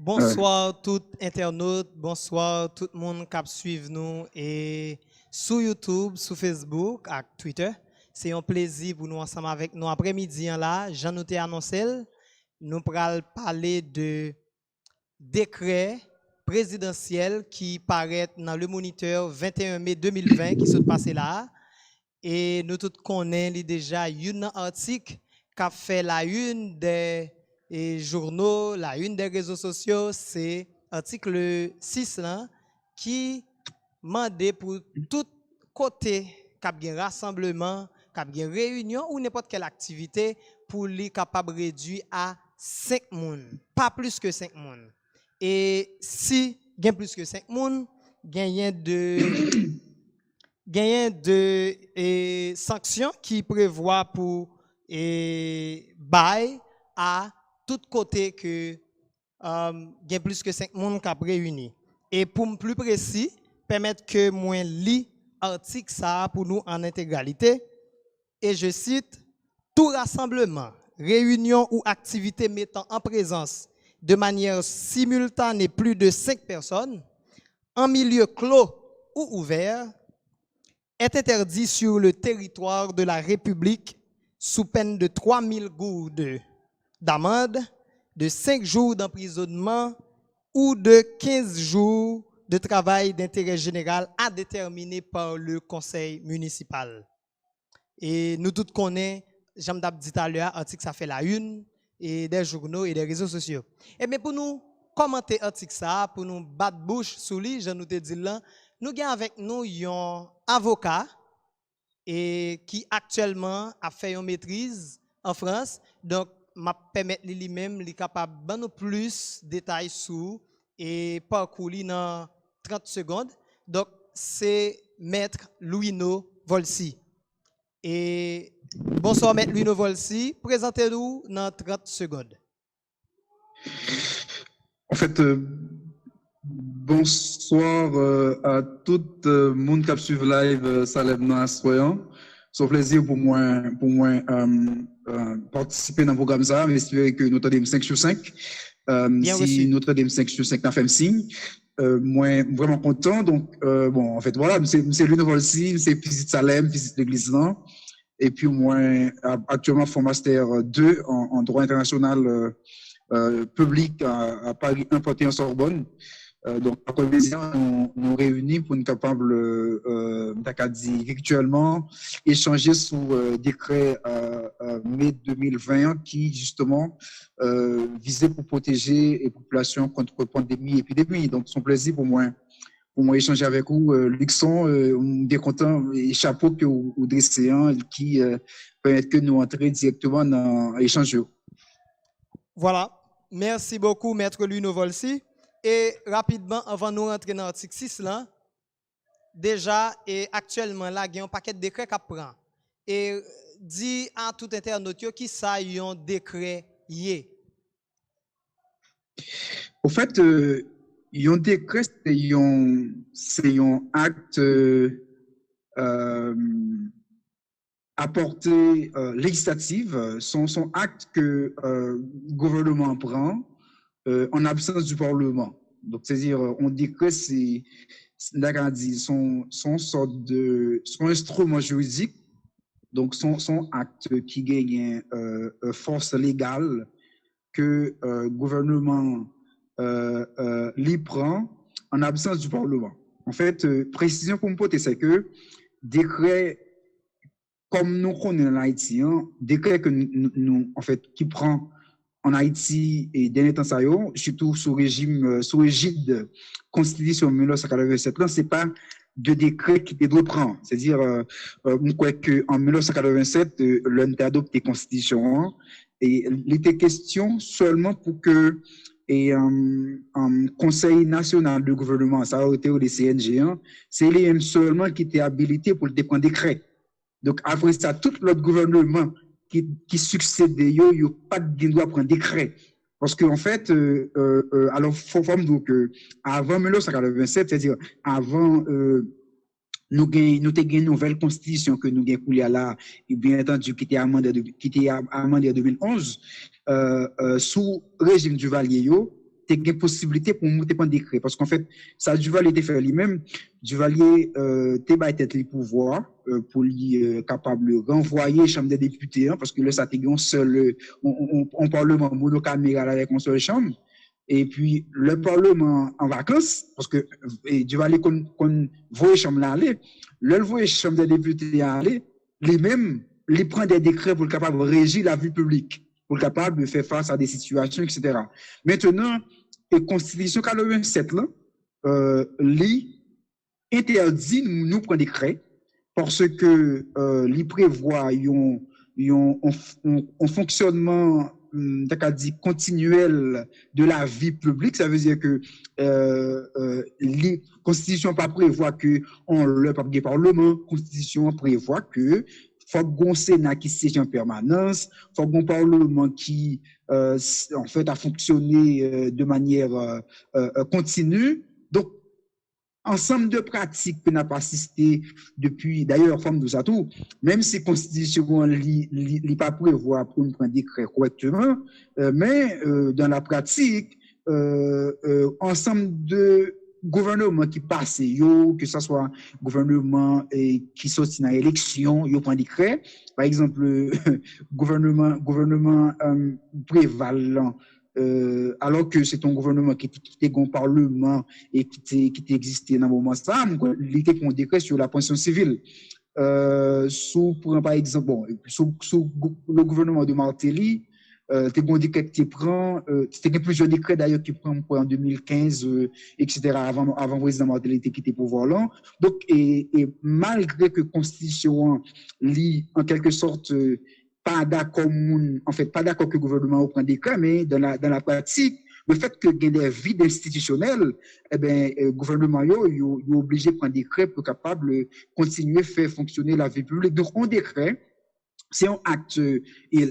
Ouais. Bonsoir tout internaute, bonsoir tout le monde qui suit nous et sur YouTube, sur Facebook et Twitter. C'est un plaisir pour nous ensemble avec nous après-midi là, Jean nous t'ai annoncé, nous allons parler de décret présidentiel qui paraît dans le moniteur 21 mai 2020 qui s'est passé là et nous tous connaissons déjà un article qui a fait la une des journaux, la une des réseaux sociaux, c'est l'article 6 là, qui demande pour tout côté qui a un rassemblement, qui a une réunion ou n'importe quelle activité pour les capable réduire à 5 personnes, pas plus que 5 personnes. Et si il y a plus que 5 personnes, gagnent de sanctions qui prévoient pour bail à tout côté que y a plus que 5 personnes qui ont réuni. Et pour plus précis, permettre que moi lis l'article ça pour nous en intégralité. Et je cite, tout rassemblement, réunion ou activité mettant en présence de manière simultanée plus de 5 personnes, en milieu clos ou ouvert, est interdit sur le territoire de la République sous peine de 3 000 gourdes d'amende, de 5 jours d'emprisonnement ou de 15 jours de travail d'intérêt général à déterminer par le conseil municipal. Et nous tous connaissons, j'aime dit tout à l'heure, l'article ça fait la une et des journaux et des réseaux sociaux. Et bien pour nous commenter l'article ça, pour nous battre bouche sous lui, je nous te dis là, nous avons avec nous un avocat et qui actuellement a fait une maîtrise en France. Donc, m'a permettre lui-même li capable de plus de détails sur et parcours dans 30 secondes. Donc, c'est Maître Louino Volsi. Et bonsoir Maître Louino Volsi, présentez-nous dans 30 secondes. En fait, bonsoir à tout le monde qui suit live Salem Nasroyan. C'est un plaisir pour moi participer dans le programme ça. J'espère que nous avons 5 sur 5. Bien si reçu. nous avons 5 sur 5, nous fait signe. Moi, vraiment content. Donc, bon, en fait, voilà, c'est Louino Volsi, c'est visite Salem, visite l'église là. Et puis, moi, actuellement, je fais master 2 en droit international public à Paris 1 en Sorbonne. Donc, à Comédien, nous réunis pour être capable, virtuellement, échanger sous décret mai 2020 qui, justement, visait pour protéger les populations contre pandémie et épidémie. Donc, c'est un plaisir pour moi échanger avec vous, Luxon, bien content et chapeau que vous dressez qui permet que nous entrions directement dans l'échange. Voilà. Merci beaucoup, Maître Louino Volsi. Et rapidement, avant de nous rentrer dans l'article 6, là, déjà, et actuellement, là, il y a un paquet de décrets qui prend. Et dit à tout internaute qui ça y a un décret yé. Au fait, il y a un décret, c'est un acte apporté législative, son acte que le gouvernement prend en absence du Parlement. Donc, c'est-à-dire, on dit que c'est son instrument juridique, donc son acte qui gagne force légale que le gouvernement l'y prend en absence du Parlement. En fait, précision pour me porter, c'est que décret, comme nous connaissons en Haïti, décret que nous, en fait, qui prend en Haïti et dernier temps ça surtout sous régime, sous égide constitution 1987, là, c'est pas de décret qui doit prendre. C'est-à-dire, on croit qu'en 1987, l'on a adopté la constitution et il était question seulement pour que un conseil national de gouvernement, ça a été le CNG, c'est lui seulement qui était habilité pour le prendre décret. Donc, après ça, tout l'autre gouvernement qui succédait, il n'y a pas de droit prendre décret. Parce qu'en fait, alors, il faut dire que avant 1987, c'est-à-dire avant nous avons une nouvelle constitution que nous avons coulée là, et bien entendu, qui était amendée en 2011, sous régime Duvalier, tu as une possibilité pour monter un décret. Parce qu'en fait, ça, Duvalier était fait lui-même. Duvalier, t'es pas tête les pouvoirs pour lui capable de renvoyer Chambre des députés, hein, parce que là, ça t'est un seul, on parlement monocaméral avec une seule chambre. Et puis, le Parlement en vacances, parce que Duvalier, qu'on voit Chambre là aller, le voit Chambre des députés aller, les-mêmes, les prend des décrets pour être capable de régir la vie publique, pour être capable de faire face à des situations, etc. Maintenant, la Constitution 87, là, interdit nous prendre décret parce que il prévoit un fonctionnement dit, continuel de la vie publique. Ça veut dire que la Constitution pas prévoit que on le Parlement, Constitution prévoit que faut qu'on Sénat qui siège en permanence, faut qu'on Parlement qui en fait a fonctionné de manière continue. Donc ensemble de pratiques que n'a pas assisté depuis, d'ailleurs, forme de ça tout, même si la Constitution n'est pas prévoit pour nous prendre décret correctement, mais dans la pratique, ensemble de gouvernements qui passent, que ce soit gouvernement qui sortent dans l'élection, ils prennent décret. Par exemple, gouvernement prévalant, alors que c'est un gouvernement qui était un parlement et qui existait dans le moment ça, il était un décret sur la pension civile. Par exemple, bon, sous le gouvernement de Martelly, c'était un décret qui prend, c'était plusieurs décrets d'ailleurs qui prend en 2015, etc., avant le président Martelly était quitté pouvoir là. Donc, et malgré que la Constitution lit en quelque sorte, pas d'accord, en fait, pas d'accord que le gouvernement prenne des cas, mais dans la pratique, le fait que il y ait des vides institutionnels, eh ben, le gouvernement est obligé de prendre des décrets pour capable de continuer à faire fonctionner la vie publique. Donc, un décret, c'est un acte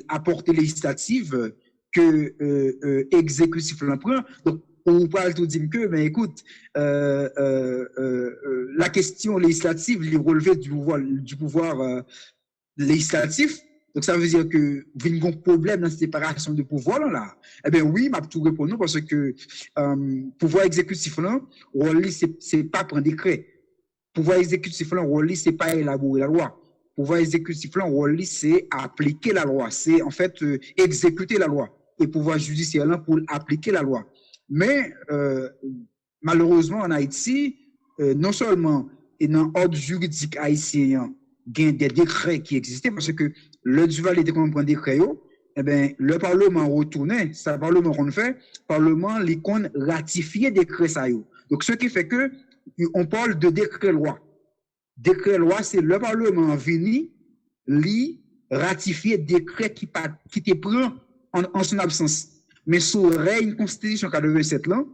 à portée législative que exécutif l'emprunt. Donc, on parle tout dire que, mais écoute, la question législative, il relevait du pouvoir législatif. Donc, ça veut dire que vous avez un problème dans cette séparation de pouvoir là. Eh bien, oui, m'a tout répondu parce que pouvoir exécutif là, c'est pas prendre décret. Pouvoir exécutif là, c'est pas élaborer la loi. Pouvoir exécutif là, c'est appliquer la loi. C'est en fait exécuter la loi. Et pouvoir judiciaire là pour appliquer la loi. Mais malheureusement, en Haïti, non seulement dans l'ordre juridique haïtien, il y a des décrets qui existaient parce que le Duvalier était comme un décret, eh bien, le Parlement retournait, ça le Parlement qu'on fait, le Parlement les ratifiait des décrets ça. Donc, ce qui fait que on parle de décret-loi. Décret-loi, c'est le Parlement venu, lui, ratifier décret qui te prend en son absence. Mais sous règne Constitution 87 là,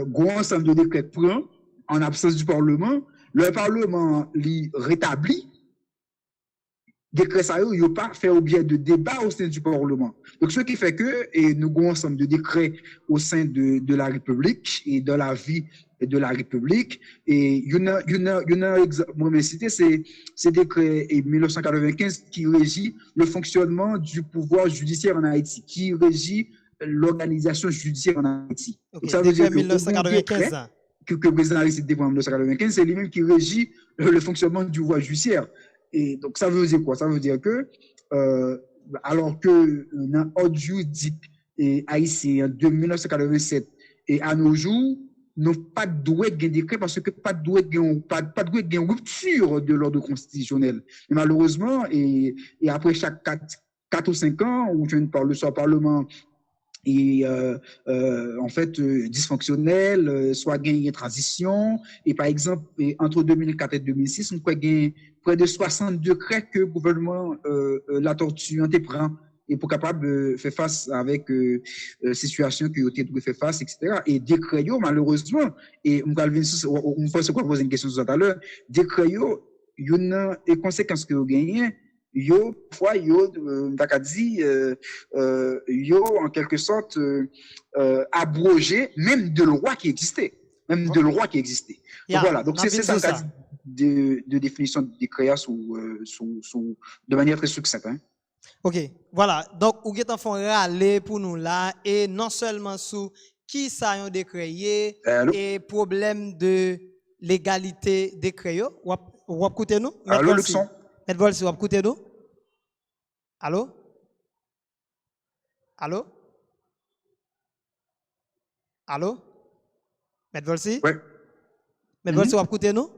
gros ensemble de décrets prend en absence du Parlement, le Parlement lui rétablit décret ça il n'a pas fait objet de débat au sein du Parlement. Donc ce qui fait que et nous avons un ensemble de décrets au sein de la République et de la vie de la République et il y a un exemple moi cité c'est décret 1995 qui régit le fonctionnement du pouvoir judiciaire en Haïti, qui régit l'organisation judiciaire en Haïti. Okay. Donc ça veut dire que 1995 que le président Aristide décret en 1995, c'est lui-même qui régit le fonctionnement du pouvoir judiciaire. Et donc, ça veut dire quoi? Ça veut dire que, alors que dans l'ordre juridique haïtien de 1987 et à nos jours, nous pas de droit de décret parce que pas de droit de rupture de l'ordre constitutionnel. Et malheureusement, et après chaque 4 ou 5 ans, où je parle soit Parlement et en fait dysfonctionnel, soit gagné transition. Et par exemple, entre 2004 et 2006, on a gagné près de 60 décrets que le gouvernement la tortue prend et pour capable de faire face avec situations qui ont été faire face, etc. Et décrets, malheureusement, et on va poser une question tout à l'heure, décrets, il y a des conséquences que vous gagnez. Parfois, en quelque sorte abrogé même de loi qui existait. Même de loi qui existait. Donc, voilà, donc c'est ça de définition de décret de manière très succincte. Hein. OK, voilà. Donc, vous êtes en train de râler pour nous là, et non seulement sous qui ça yon décret Allô? et problème de légalité décret yo. Ou écoutez nous? Allô, Luxon? Maître Volsi, ou écoutez nous? Allô? Allô? Allô? Maître Volsi? Oui. Maître Volsi, ou écoutez nous?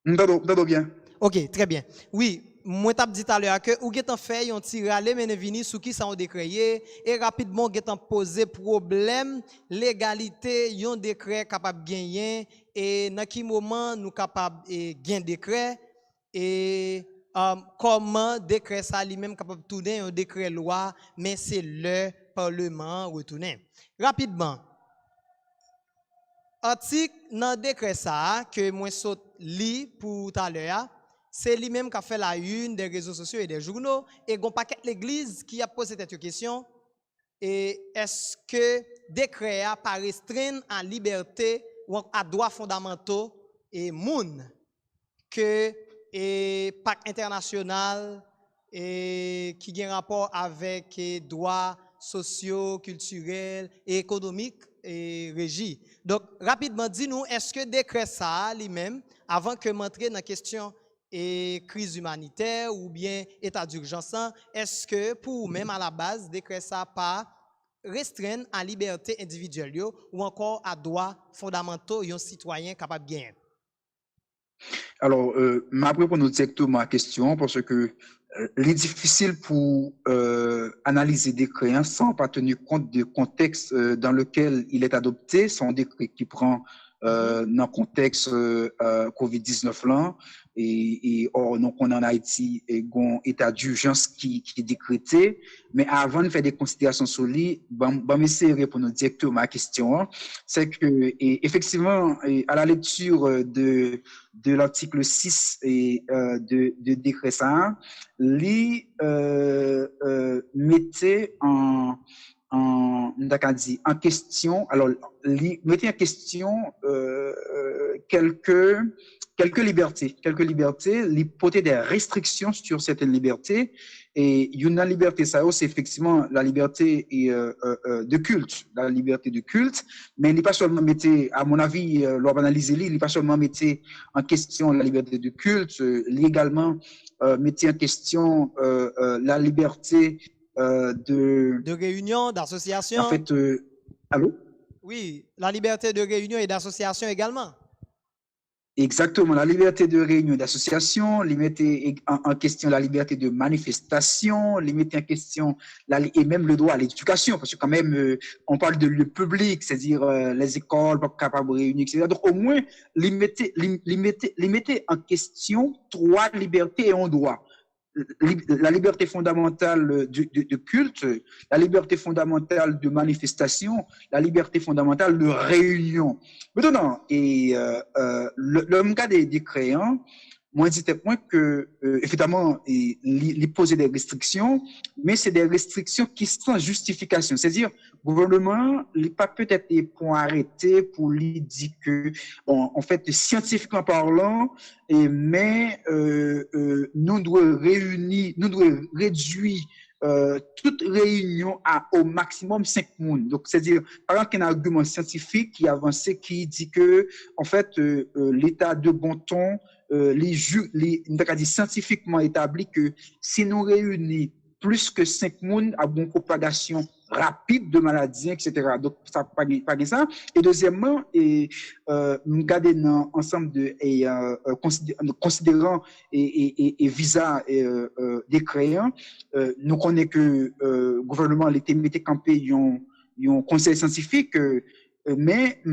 M'entends bien. Ok, très bien. Oui, moi t'ai dit tout à l'heure que ou getan fait yon ti rale men vini sous qui ça on décréé et rapidement getan poser problème légalité yon décret capable gagner et dans qui moment nous capable gain décret et comment décret ça lui-même capable tourner un décret loi mais c'est le parlement retourner. Rapidement article dans décret ça que moi saute li pour tout à l'heure, c'est lui-même qui a fait la une des réseaux sociaux et des journaux et gon paquet l'église qui a posé cette question et est-ce que décret a pas restreint en liberté ou à droits fondamentaux et moun que et pacte international et qui a un rapport avec droits sociaux, culturels et économiques et régis. Donc, rapidement, dis-nous, est-ce que décret ça lui-même, avant que m'entrer dans la question et crise humanitaire ou bien état d'urgence, est-ce que pour vous-même à la base, décret ça pas restreint à liberté individuelle ou encore à droits fondamentaux d'un citoyen capable de gagner? Alors, m'a répondre directement à la question parce que il est difficile pour analyser des créances sans pas tenir compte du contexte dans lequel il est adopté. C'est un décret qui prend dans le contexte COVID-19 là. Et or, donc, on est en Haïti et un état d'urgence qui est décrété. Mais avant de faire des considérations sur lui, je vais essayer de répondre directement à la question. C'est que, effectivement, à la lecture de l'article 6 et de décret ça, lui mettait en question, alors, mettait en question quelques libertés, l'hypothèse des restrictions sur certaines libertés. Et une liberté, ça c'est effectivement la liberté de culte, mais il n'est pas seulement mettait, à mon avis, lors d'analyser il n'est pas seulement mettait en question la liberté de culte, il également mettait en question la liberté de réunion, d'association. En fait, allô? Oui, la liberté de réunion et d'association également. Exactement, la liberté de réunion et d'association, il mettait en question la liberté de manifestation, il mettait en question et même le droit à l'éducation, parce que quand même, on parle de lieux publics, c'est-à-dire les écoles, pas capables de réunir, etc. Donc au moins, il mettait en question trois libertés et un droit. La liberté fondamentale de culte, la liberté fondamentale de manifestation, la liberté fondamentale de réunion. Maintenant, et le cas des créants, moi, je disais que, évidemment, il posait des restrictions, mais c'est des restrictions qui sont sans justification. C'est-à-dire, le gouvernement n'est pas peut-être pour arrêter, pour lui dire que, bon, en fait, scientifiquement parlant, mais nous devons réduire toute réunion à au maximum 5 personnes. Donc, c'est-à-dire, par exemple, il y a un argument scientifique qui avance, qui dit que, en fait, l'état de bon ton, scientifiquement établi que si nous réunissons plus que 5 personnes à une propagation rapide de maladies, etc. Donc, ça pas ça. Et deuxièmement, nous regardons ensemble considérant et visa des créants, nous connaissons que le gouvernement a été mis campé un conseil scientifique, mais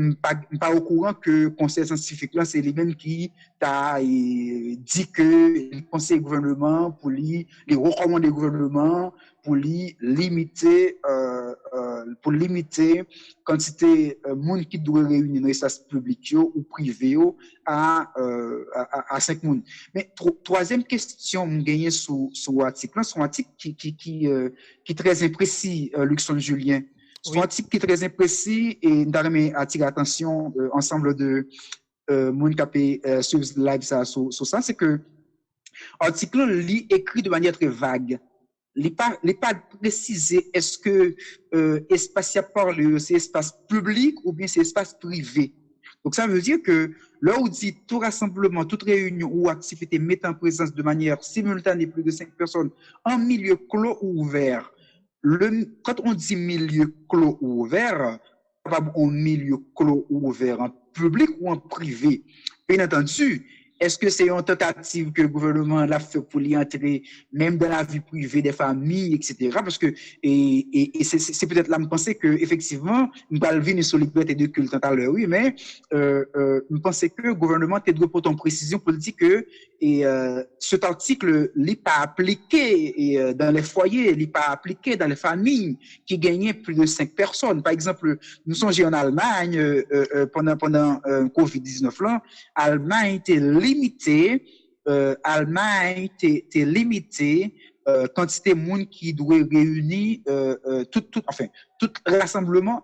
pas au courant que le conseil scientifique là c'est lui-même qui t'a dit que le conseil gouvernement pour lui les recommander le gouvernement pour lui limiter quantité monde qui doit réunir dans l'espace public ou privé à 5 personnes. Mais troisième question me gagner sur l'article, c'est un article qui est très imprécis, Luxon Julien. C'est un article qui est très imprécis et nous avons attiré l'attention ensemble de mon capé sur live sur ça, c'est que l'article lit écrit de manière très vague. pas précisé est-ce que espace à parler, c'est espace public ou bien c'est espace privé. Donc, ça veut dire que là où dit tout rassemblement, toute réunion ou activité met en présence de manière simultanée plus de 5 personnes en milieu clos ou ouvert, quand on dit milieu clos ou ouvert, en milieu clos ou ouvert, en public ou en privé. Bien entendu, est-ce que c'est une tentative que le gouvernement l'a fait pour y entrer, même dans la vie privée des familles, etc. Parce que, c'est peut-être là, me penser que, effectivement, nous allons venir sur la liberté de culte tout à l'heure, oui, mais, me penser que le gouvernement a droit pour ton précision pour dire que, cet article n'est pas appliqué dans les foyers, n'est pas appliqué dans les familles qui gagnaient plus de 5 personnes. Par exemple, nous songeons en Allemagne, pendant Covid-19 là, Allemagne était limité, quantité de monde qui doit réunir tout rassemblement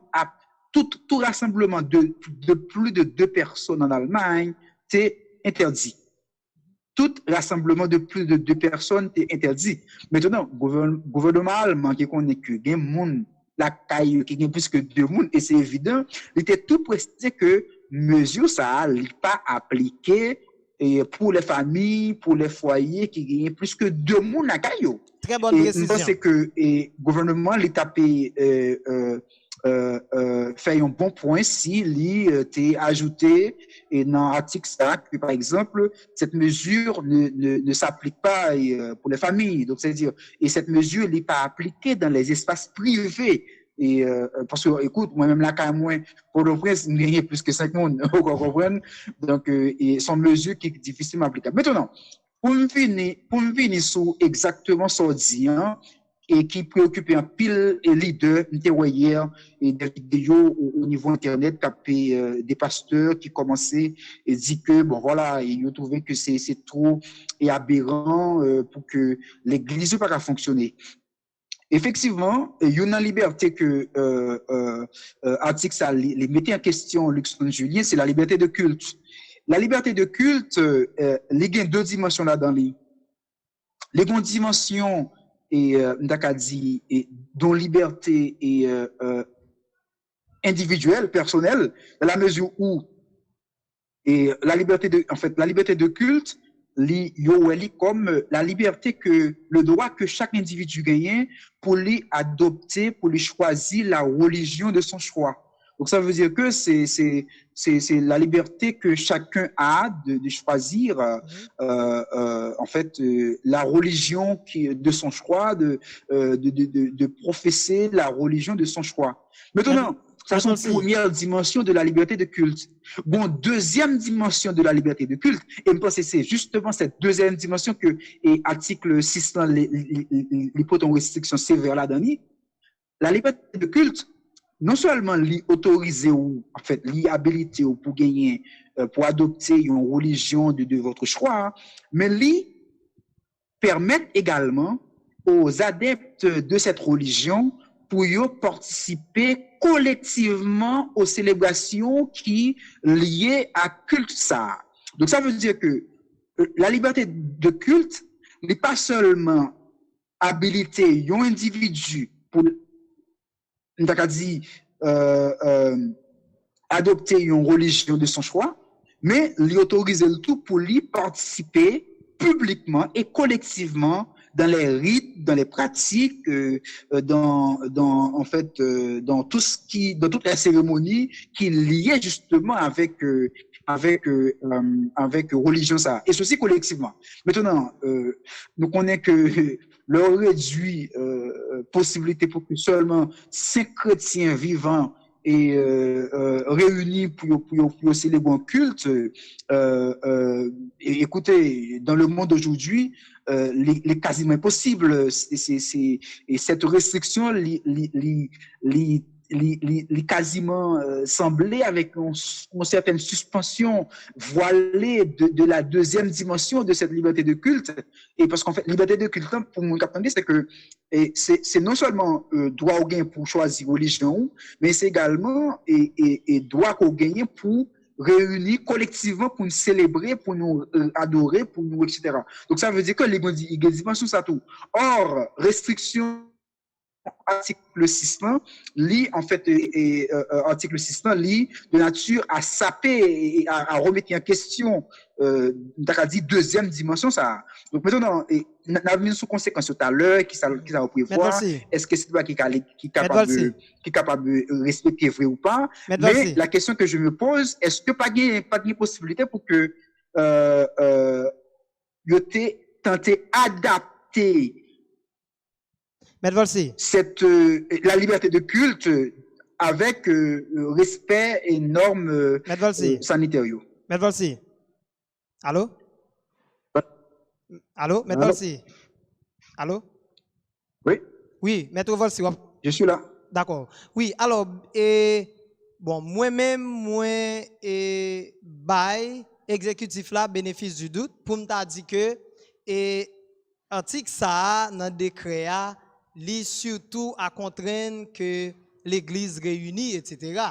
de plus de 2 personnes en Allemagne, c'est interdit. Tout rassemblement de plus de 2 personnes est interdit. Maintenant, gouvernement allemand qui connaît que il y a monde la caille qui gagne plus que 2 monde et c'est évident, il était tout précisé que mesure ça n'est pas appliquée pour les familles, pour les foyers qui gagnent plus que 2 monde la caille. Très bonne précision. Je pense que le gouvernement l'État fait un bon point si il a ajouté et dans l'article 5 que, par exemple, cette mesure ne s'applique pas pour les familles. Donc, c'est-à-dire, et cette mesure n'est pas appliquée dans les espaces privés. Et parce que, écoute, moi-même, là, quand même, pour le prince, il n'y a plus que 5 monde, vous comprenez? Donc, et sont mesures qui sont difficilement applicables. Maintenant, pour me venir sur exactement ce qu'on dit, hein, et qui préoccupait un pile et leader hier et des vidéos au niveau internet des pasteurs qui commençaient et dit que bon voilà ils ont trouvé que c'est trop et aberrant pour que l'église ne puisse pas fonctionner. Effectivement, il y a une liberté que article ça les mettait en question Luxon Julien, c'est la liberté de culte. La liberté de culte, il y a 2 dimensions là-dedans. Les grandes dimensions et dont liberté est individuelle, personnelle, dans la mesure où la liberté de culte, comme la liberté que le droit que chaque individu gagne pour lui adopter, pour lui choisir la religion de son choix. Donc ça veut dire que c'est la liberté que chacun a de choisir la religion de son choix, de professer la religion de son choix. Maintenant, ça c'est une première dimension de la liberté de culte. Bon, deuxième dimension de la liberté de culte, et je pense que c'est justement cette deuxième dimension que article 6 les potons restrictions sévères là-dedans. La liberté de culte, non seulement l'autoriser ou en fait l'habiliter pour gagner, pour adopter une religion de votre choix, mais permettre également aux adeptes de cette religion pour participer collectivement aux célébrations qui liées à culte ça. Donc ça veut dire que la liberté de culte n'est pas seulement habiliter un individu pour adopter une religion de son choix, mais lui autoriser le tout pour lui participer publiquement et collectivement dans les rites, dans les pratiques, dans toutes les cérémonies qui liaient justement avec religion ça. Et ceci collectivement. Maintenant, nous connaissons que leur réduit possibilité pour que seulement 5 chrétiens vivants et réunis pour célébrer un culte. Écoutez, dans le monde d'aujourd'hui, les quasiment impossible. Et cette restriction quasiment semblait avec une certaine suspension voilée de la deuxième dimension de cette liberté de culte. Et parce qu'en fait, liberté de culte, pour mon capitaine, c'est que c'est non seulement droit au gain pour choisir religion, mais c'est également droit au gain pour réunis collectivement pour nous célébrer, pour nous adorer, pour nous, etc. Donc, ça veut dire que les dimensions, ça tout. Or, restriction article 6 lit en fait article 6 lit de nature à saper et à remettre en question dit deuxième dimension ça. Donc maintenant on a mis sous conséquence tout à l'heure qui ça va prévoir est-ce que c'est toi qui est capable de respecter vrai ou pas, mais la question que je me pose, est-ce que pas de possibilité pour que yo tenté adapter la liberté de culte avec respect et normes sanitaires. Maître Volsi. Allô? Allô, Maître Volsi? Allô? Oui. Oui, Maître Volsi. Je suis là. D'accord. Oui, alors, bon, moi-même, moi, bail exécutif là, bénéfice du doute, pour me dire que, article ça, dans le décret, li surtout à contraindre que l'Église réunit, etc.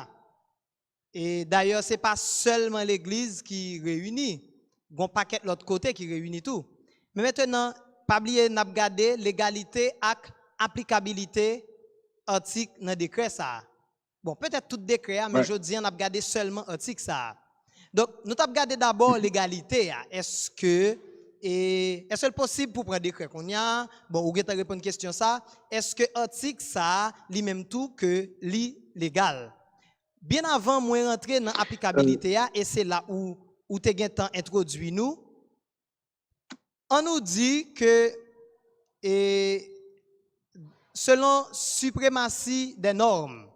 Et d'ailleurs, ce n'est pas seulement l'Église qui réunit, il y a un paquet de l'autre côté qui réunit tout. Mais maintenant, pas oublier n'a regarder l'égalité et applicabilité article dans le décret ça. Bon, peut-être tout décret, mais je dis on a regardé seulement article ça. Donc, nous avons regardé d'abord l'égalité. Est-ce que est-ce possible pour prendre décret qu'on y a? Bon, ou répondre à une question ça. Est-ce que l'article ça, lui même tout que légal? Bien avant moi rentrer dans l'applicabilité et c'est là où tu as temps introduit nous. On nous dit que selon suprématie des normes,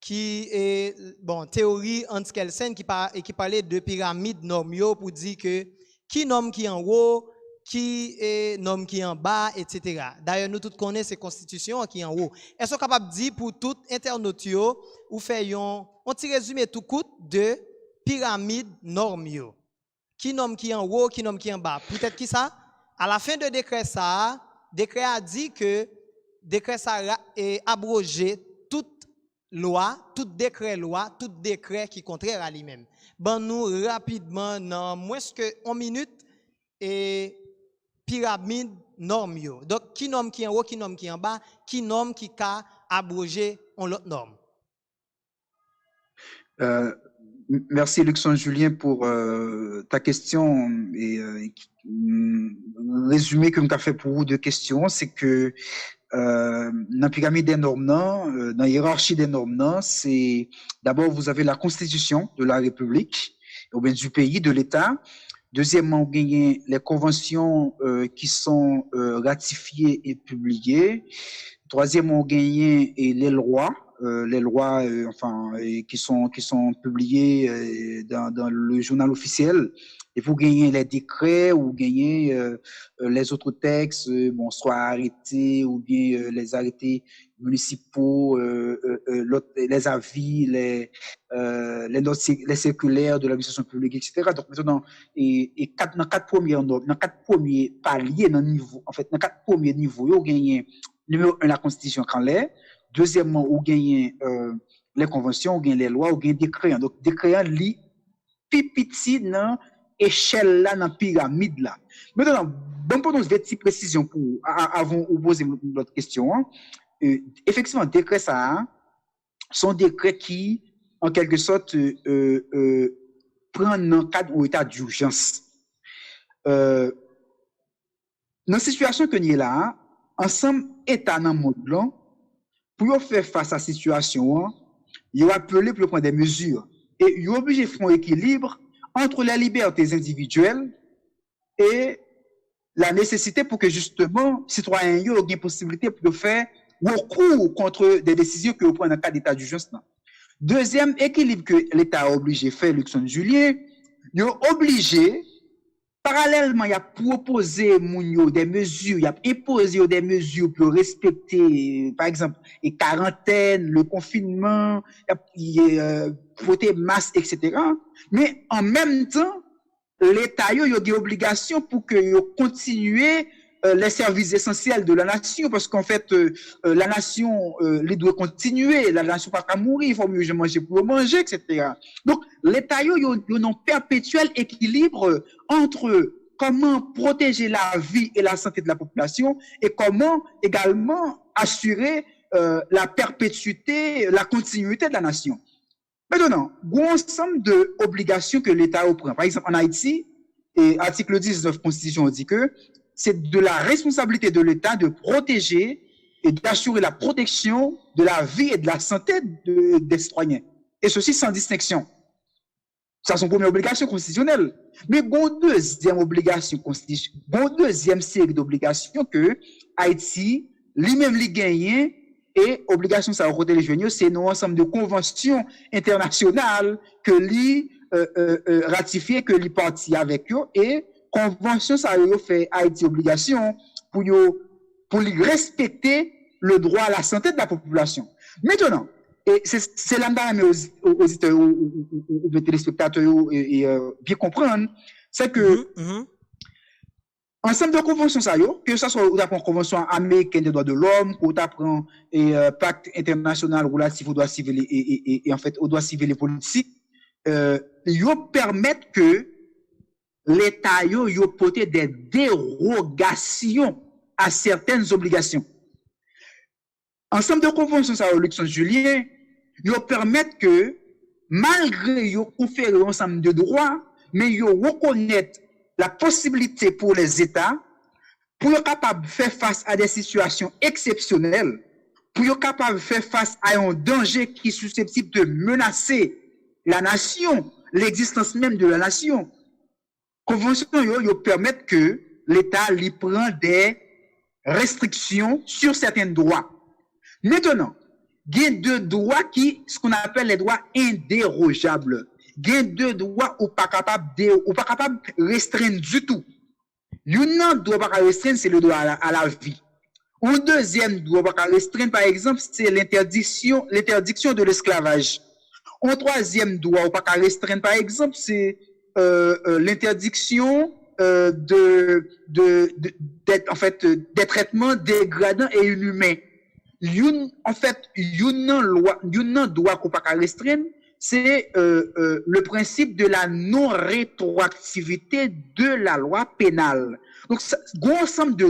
qui est bon théorie Hans-Kelsen qui parlait de pyramide normio pour dire que qui nomme qui en haut, qui est nomme qui en bas, etc. D'ailleurs, nous tous connaissons ces constitutions qui en haut. Elles sont capables de dire pour tout internaute ou faisons un petit résumé tout court de pyramide normio. Qui nomme qui en haut, qui nomme qui en bas. Peut-être qui ça? À la fin de décret ça, décret a dit que décret ça est abrogé toute loi, tout décret qui est contraire à lui-même. Ben nous rapidement dans moins que 1 minute et pyramide normio. Donc qui nomme qui en haut, qui nomme qui en bas, qui nomme qui a abrogé en l'autre norme. Merci Luxon Julien pour ta question et résumé que tu as fait pour vous de questions, c'est que dans la pyramide des normes, dans la hiérarchie des normes, c'est d'abord vous avez la constitution de la République, ou bien du pays, de l'État. Deuxièmement, vous gagnez les conventions qui sont ratifiées et publiées. Troisièmement, vous gagnez les lois qui sont publiées dans le journal officiel. Et vous gagnez les décrets ou gagnez les autres textes, soit arrêtés ou bien les arrêtés municipaux, les avis, les circulaires de l'administration publique, etc. Donc maintenant, dans quatre premiers paliers, dans quatre premiers niveaux, vous gagnez numéro 1 la Constitution quand l'est. Deuxièmement, vous gagnez les conventions, vous gagnez les lois, vous gagnez des décrets. Donc, décrets li pipiti dans échelle là, dans pyramide là. Maintenant, bon pour nous une petite précision pour avant de poser notre question. Effectivement, décrets ça sont décrets qui, en quelque sorte, prennent un cadre ou état d'urgence. Dans la situation que nous sommes là, ensemble, État dans le monde là, pour faire face à la situation, il a appelé pour prendre des mesures. Et il est obligé de faire un équilibre entre les libertés individuelles et la nécessité pour que justement, les citoyens aient une possibilité de faire recours contre des décisions que vous prenez dans le cas d'état d'urgence. Deuxième équilibre que l'État a obligé de faire, Luxon Julien, il est obligé, parallèlement, il a proposé des mesures, il a imposé des mesures pour respecter, par exemple, les quarantaines, le confinement, voter masque, etc. Mais en même temps, l'État a des obligations pour que continue les services essentiels de la nation, parce qu'en fait, la nation, les doit continuer, la nation pas qu'à mourir, il faut mieux manger pour manger, etc. Donc, l'État, il y a un perpétuel équilibre entre comment protéger la vie et la santé de la population et comment également assurer la perpétuité, la continuité de la nation. Maintenant, il y a un ensemble d'obligations que l'État prend. Par exemple, en Haïti, et article 19 de la Constitution dit que c'est de la responsabilité de l'État de protéger et d'assurer la protection de la vie et de la santé des citoyens. Et ceci sans distinction. Ça, c'est une première obligation constitutionnelle. Mais bon, deuxième obligation constitutionnelle, bon, deuxième série d'obligations que Haïti, lui-même, lui gagne, et obligation, ça, au côté des jeunes, c'est un ensemble de conventions internationales que lui ratifié, que lui parti avec eux, et convention, ça a fait Haïti obligation pour lui respecter le droit à la santé de la population. Maintenant, et c'est là mais aux auditeurs ou aux téléspectateurs bien comprendre, c'est que ensemble de conventions ça que ça soit la convention américaine des droits de l'homme, ou t'apprend pacte international relatif aux droits civils et en fait aux droits civils et politiques, yo permettent que l'État yo porter des dérogations à certaines obligations. Ensemble de conventions ça Luxon Julien, yo permettent que malgré yo conférer un ensemble de droits, mais yo reconnaître la possibilité pour les États pour être capable de faire face à des situations exceptionnelles, pour être capable de faire face à un danger qui est susceptible de menacer la nation, l'existence même de la nation. Convention yo permettent que l'État lui prend des restrictions sur certains droits. Maintenant, il y a deux droits qui, ce qu'on appelle les droits indérogeables. Il y a deux droits ou pas capable de restreindre du tout. L'un doit pas restreindre, c'est le droit à la vie. Un deuxième doit pas restreindre, par exemple, c'est l'interdiction de l'esclavage. Un troisième droit ou pas restreindre, par exemple, c'est l'interdiction des traitements dégradants et inhumains. En fait, une droit qu'on pas restreindre, c'est le principe de la non-rétroactivité de la loi pénale. Donc, il y a un ensemble de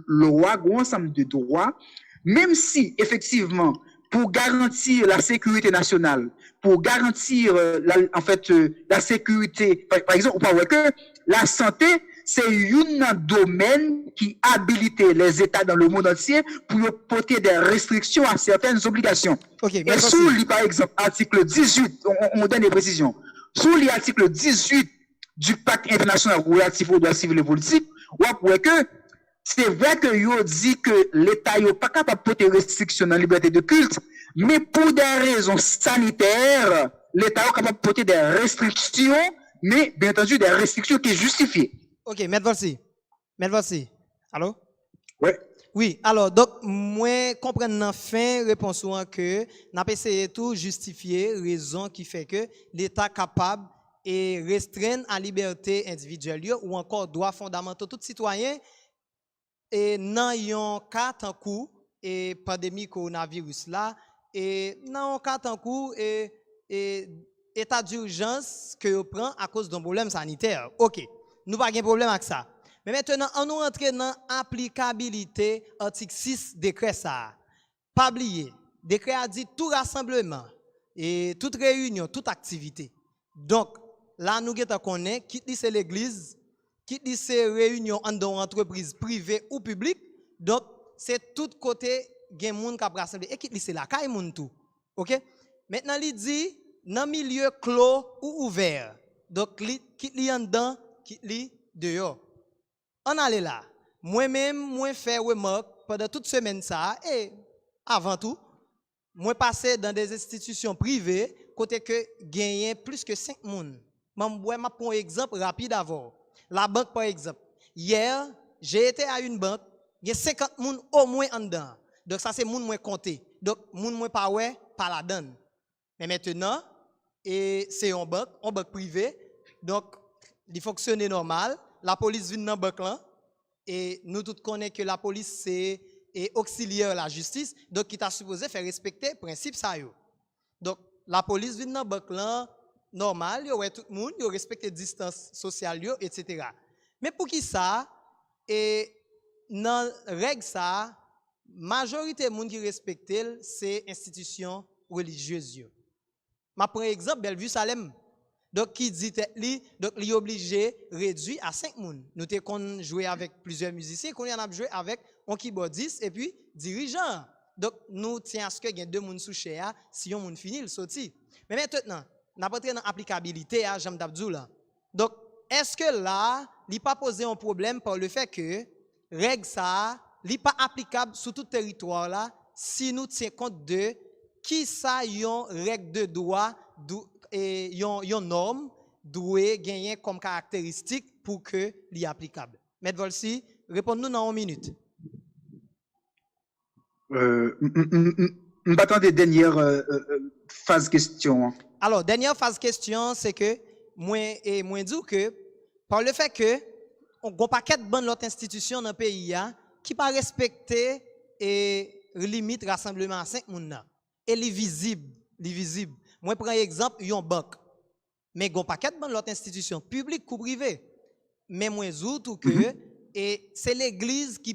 lois, il y a un ensemble de droits, même si, effectivement, pour garantir la sécurité nationale, pour garantir la sécurité, par exemple, on peut voir que la santé, c'est un domaine qui habilite les États dans le monde entier pour porter des restrictions à certaines obligations. Okay, et sous par exemple, article 18, on donne des précisions, sous l'article 18 du pacte international relatif aux droits civils et politiques, on voit que c'est vrai que yo dit que l'État n'est pas capable de porter restrictions dans la liberté de culte, mais pour des raisons sanitaires, l'État est capable de porter des restrictions, mais bien entendu des restrictions qui sont justifiées. Ok, Maître Volsi. Allô? Oui. Oui, alors, donc, moi, comprendre dans fin réponse que n'a pas essayé tout justifier raison qui fait que l'État est capable et restreindre la liberté individuelle ou encore droits fondamentaux tout citoyen et dans un cas en cours et pandémie coronavirus là et dans un cas en cours et état d'urgence que vous prend à cause d'un problème sanitaire. OK. Nous pas de problème avec ça. Mais maintenant, on nous rentre dans l'applicabilité article 6 décret ça. Pas oublier, décret a dit tout rassemblement et toute réunion, toute activité. Donc, là, nous connaissons, quitte c'est l'église, quitte c'est réunion dans entreprise privée ou publique. Donc, c'est tout côté gen moun qui rassemblé et quitte c'est là, kay moun tout. OK? Maintenant, il dit dans milieu clos ou ouvert. Donc, quitte li en dedans, quitte li dehors. On allait là. Moi-même, moi fait remarque pendant toute semaine ça et avant tout, moi passé dans des institutions privées côté que gagné plus que 5 personnes. Je prends un exemple rapide avant. La banque par exemple. Hier, j'ai été à une banque, il y a 50 personnes au moins en dedans. Donc ça c'est moun moins compté. Donc moun moins pas ouais, pas la donne. Mais maintenant, et c'est une banque privée. Donc il fonctionne normal. La police vient dans la banque là. et nous tous connaissons que la police c'est auxiliaire de la justice, donc qui t'a supposé faire respecter le principe ça yo. Donc la police vient dans banque là normal, yo ouais tout le monde, yo respecte distance sociale yo, etc. Mais pour qui ça et dans règle ça majorité monde qui respecte c'est institution religieuse yo. Ma prend exemple Bellevue Salem. Donc qui dit li donc li obligé réduit à 5 moun. Nous te qu'on jouer avec plusieurs musiciens, qu'on y en a joué avec un keyboardiste et puis dirigeant. Donc nous tient à ce que y a 2 moun sous chez si on moun fini il sorti. Mais maintenant, n'a pas dans applicabilité à Jean Dabdou là. Donc est-ce que là, il pas posé un problème par le fait que règle ça, il pas applicable sur tout territoire là si nous tient compte de qui ça yon règle de droit et yon norme doit gagner comme caractéristique pour que l'y applicable. Maître Volsi, répondez-nous dans 1 minute. On attend des dernières phases question. Alors, dernière phase question, c'est que moi dis que par le fait que on a un paquet de bonnes autres institutions dans le pays qui pas respecter et limite rassemblement à 5 moun et les visibles. Moi prends exemple une banque. Mais il y a un paquet de bonnes autres institutions publiques ou privées. Mais moi dis tout que et c'est l'église qui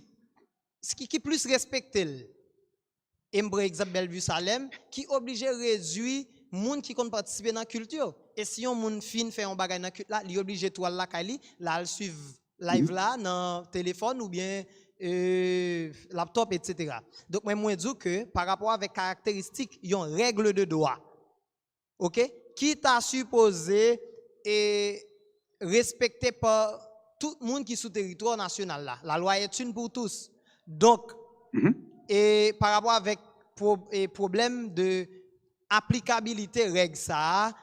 plus respecte. Et par exemple Bellevue Salem qui obligé réduire moun qui compte participer dans la culture. Et si on moun fin fait un bagage dans la culture là, il obligé toi là kali, là suivre live là dans téléphone ou bien laptop etc. Donc moi dis que par rapport avec caractéristiques, il y a une règle de droit. OK? Qui t'a supposé et respecté par tout le monde qui est sous territoire national là. La loi est une pour tous. Donc et par rapport avec problème de applicabilité règle ça,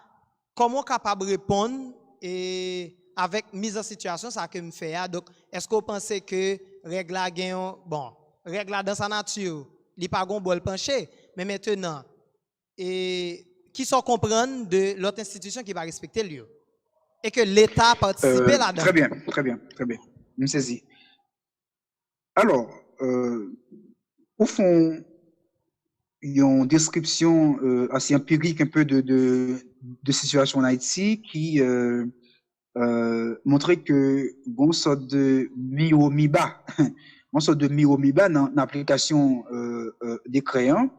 comment capable répondre et avec mise en situation ça que me fait donc est-ce que vous pensez que règle là bon règle là dans sa nature il pas gon bol penché mais maintenant et qui sont comprendre de l'autre institution qui va respecter lieu et que l'État participe là-dedans. Très bien. Je saisis. Alors au fond il y a une description assez empirique un peu de situation en Haïti qui montrait que bon sorte de mi-haut-mi-bas dans l'application des créants.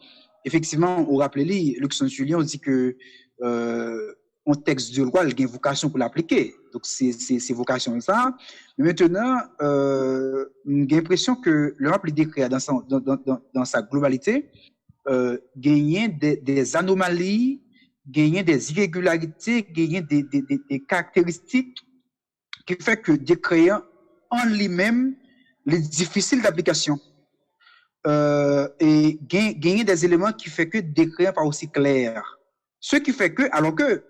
Effectivement, on rappelle, Luxon Julien dit que un texte de loi, il y a une vocation pour l'appliquer. Donc, c'est vocation ça. Mais maintenant, j'ai l'impression que le rappel des créants dans sa globalité, gagner des anomalies, gagner des irrégularités, gagner des caractéristiques qui fait que des créants en lui-même les difficiles d'application et gagner des éléments qui fait que des créants pas aussi clairs. Ce qui fait que alors que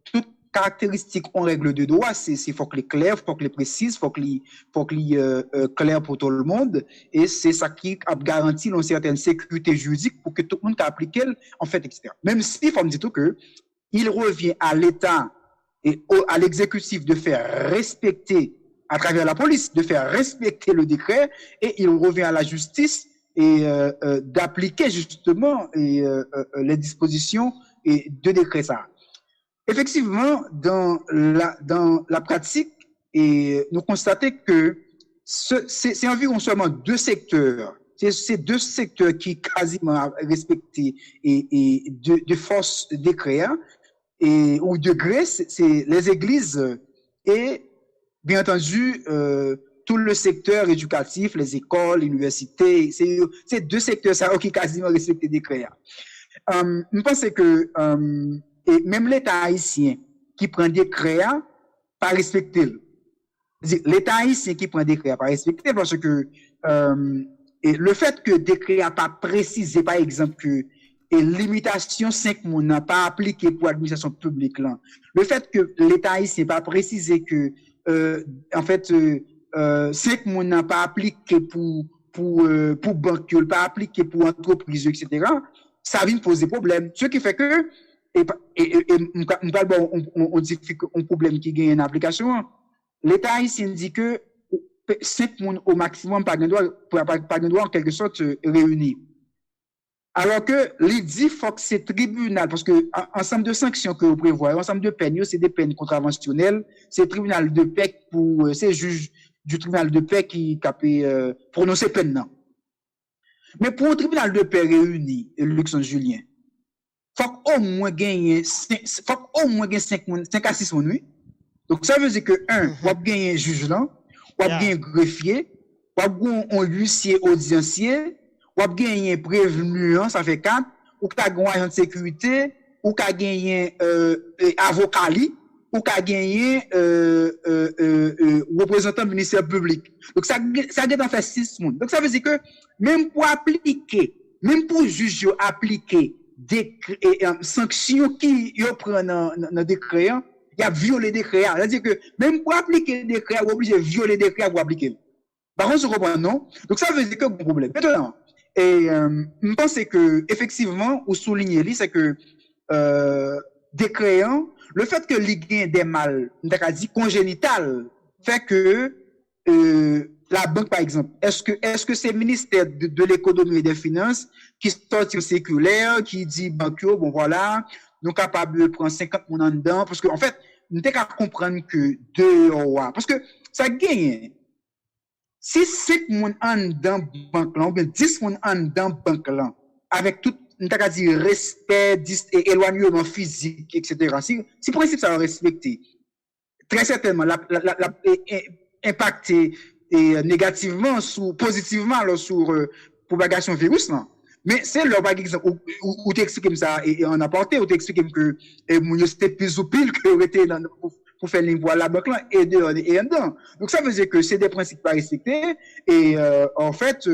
toute caractéristique en règle de droit, c'est faut que les clair, faut que les précise, faut que les clair pour tout le monde et c'est ça qui garantit une certaine sécurité juridique pour que tout le monde applique en fait etc. Même si faut me dire tout que il revient à l'État et à l'exécutif de faire respecter à travers la police de faire respecter le décret et il revient à la justice et d'appliquer justement les dispositions et de décret ça. Effectivement, dans la pratique, et nous constatons que c'est environ seulement 2 secteurs. C'est 2 secteurs qui quasiment respectés et de force décret et ou de gré, c'est les églises et bien entendu tout le secteur éducatif, les écoles, l'université. C'est 2 secteurs ça qui quasiment respectent décret. Je pense que et même l'État haïtien qui prend des créas, pas respecter. L'État haïtien qui prend des créas, pas respecter parce que et le fait que des créas pas précisé, par exemple, que et limitation 5 moun n'a pas appliqué pour l'administration publique là. Le fait que l'État haïtien pas précisé que en fait 5 moun n'a pas appliqué pour banque, pas appliqué pour entreprise, etc. Ça vient poser problème. Ce qui fait que on dit un problème qui gagne une application. L'État haïtien dit que 5 personnes au maximum par droit en quelque sorte réunis. Alors que l'idée faut que c'est tribunal, parce que ensemble de sanctions que vous prévoyez, ensemble de peines, c'est des peines contraventionnelles, c'est tribunal de paix pour ces juges du tribunal de paix qui peut prononcer peine. Non. Mais pour un tribunal de paix réuni, Luxon Julien, faut au moins gagner 5 à 6 nuits. Donc ça veut dire que on va gagner un juge là, on va gagner un greffier, on va gagner un huissier audiencier, on va gagner un prévenu, ça fait 4, ou tu as gagné un agent de sécurité, ou tu as gagné avocat, ou tu as gagné représentant du ministère public. Donc ça a fait 6 monde. Donc ça veut dire que même pour juge appliquer des sanctions qui prennent dans décret, il y a violé des décret. C'est-à-dire que même pour appliquer des décret, on est obligé de violer des décret pour appliquer. Par contre, je comprends, non? Donc ça veut dire que c'est un problème. Maintenant, je pense que effectivement, ou souligner, c'est que décret, le fait que l'IGN des mal, dit congénital, fait que la banque, par exemple, est-ce que c'est le ministère de l'économie et des finances qui sortit circulaire, qui dit banque, bon voilà, nous sommes capables de prendre 50 personnes en dedans, parce qu'en fait, nous sommes capables de comprendre que parce que ça gagne. Si 5 personnes en dedans banque là, ou bien 10 personnes en dedans banque là, avec tout, nous avons dit respect, éloignement physique, etc. Si principe ça va respecter, très certainement, impacter négativement, positivement sur propagation virus là. Mais c'est leur par exemple où t'expliques ça et on a porté où t'expliques que mon c'était plus ou pile que aurait été pour faire les voies la banque là et dedans. Donc ça veut dire que c'est des principes à respecter et en fait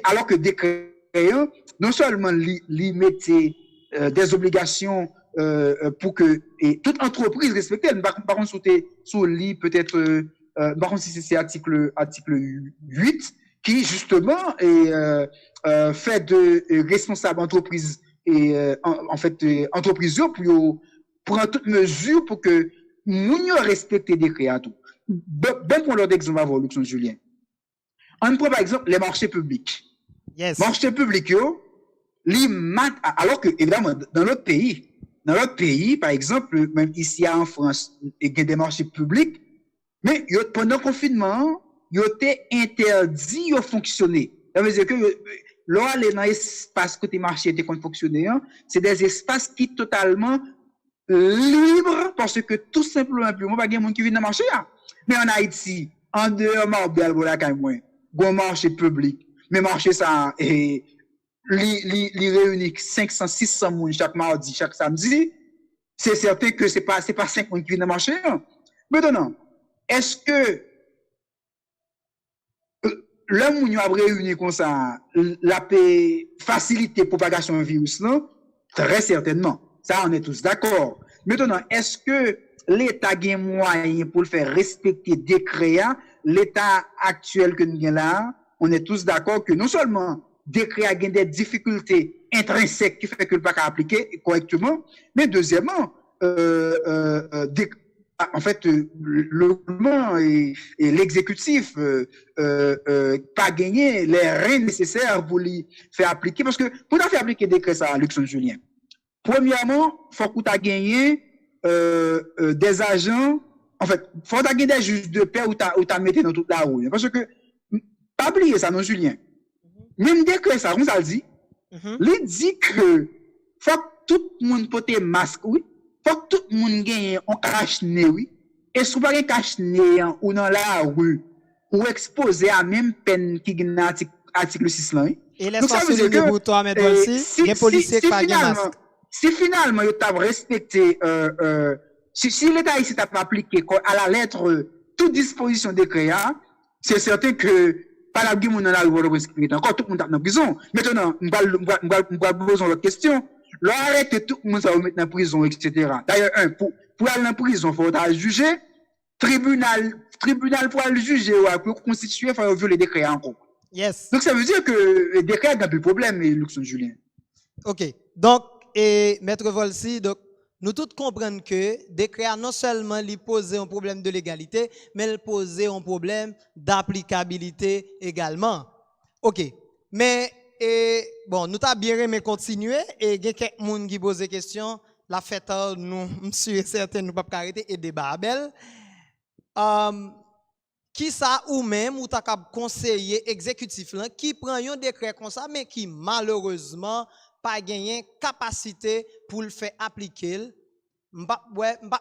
alors que décret non seulement mettait des obligations pour que toute entreprise respecte. Par contre, sur lit peut-être par contre si c'est article 8 qui justement fait de responsables entreprises et en fait entreprises pour prendre toute mesure pour que nous respecter des créatures. Ben pour l'autre exemple avant Luxon Julien. On prend par exemple les marchés publics. Yes. Marchés publics alors que évidemment dans notre pays par exemple même ici en France il y a des marchés publics mais pendant le confinement il était interdit de fonctionner. Ça veut dire que là, les espaces côté marché étaient fonctionner, c'est des espaces qui sont totalement libres parce que tout simplement, plus, pas de monde qui vient dans le marché. Mais en Haïti, en dehors de voilà quand même, bon marché public, mais marché ça, et les réunit 500, 600 personnes chaque mardi, chaque samedi, c'est certain que c'est pas 5 personnes qui viennent dans le marché. Maintenant, est-ce que l'homme qui a réuni comme ça, la facilité propagation du virus, non? Très certainement. Ça, on est tous d'accord. Maintenant, est-ce que l'État a moyen pour le faire respecter des décrets, l'État actuel que nous avons là, on est tous d'accord que non seulement décret a des difficultés intrinsèques qui fait que le pas appliquer correctement, mais deuxièmement, en fait, le gouvernement et l'exécutif pas gagné les reins nécessaires pour les faire appliquer. Parce que pour faire appliquer des décrets à Luxon Julien, premièrement, il faut que tu aies gagné des agents, en fait, il faut que tu aies gagné des juges de paix où tu as mis dans toute la rue. Parce que, pas oublier ça, non, Julien. Même décret ça, on ça le dit. Il dit que faut que tout le monde porte masque, oui. Faut que tout le monde gagne un cache-nez, oui. Et si vous n'avez pas un cache-nez ou dans la rue, ou exposé à même peine qui gagne l'article 6 là. Et laisse-moi souligner pour toi, M. Dolci, les policiers qui n'ont pas de masque. Si finalement, vous avez respecté, si l'État ici n'a pas appliqué à la lettre toute disposition décret, c'est certain que pas la guerre dans la rue, encore tout le monde est en prison. Maintenant, nous allons poser une autre question. Là, arrêtez tout le monde à mettre en prison, etc. D'ailleurs, pour aller en prison, il faut être jugé. Tribunal pour aller juger, pour constituer, il faut violer les décrets encore. Yes. Donc, ça veut dire que les décrets n'ont plus de problème, Luxon Julien. OK. Donc, et Maître Volsi, donc, nous tous comprenons que décret non seulement il posait un problème de légalité, mais il posait un problème d'applicabilité également. OK. Mais bon, nous t'as bien aimé continuer et il y a quelqu'un qui pose des questions. La fête, nous, monsieur certain, nous ne pouvons pas arrêter et débat belle. Qui ça ou même ou t'as conseiller exécutif là qui prend un décret comme ça mais qui malheureusement pas gagné capacité pour le faire appliquer. M'pa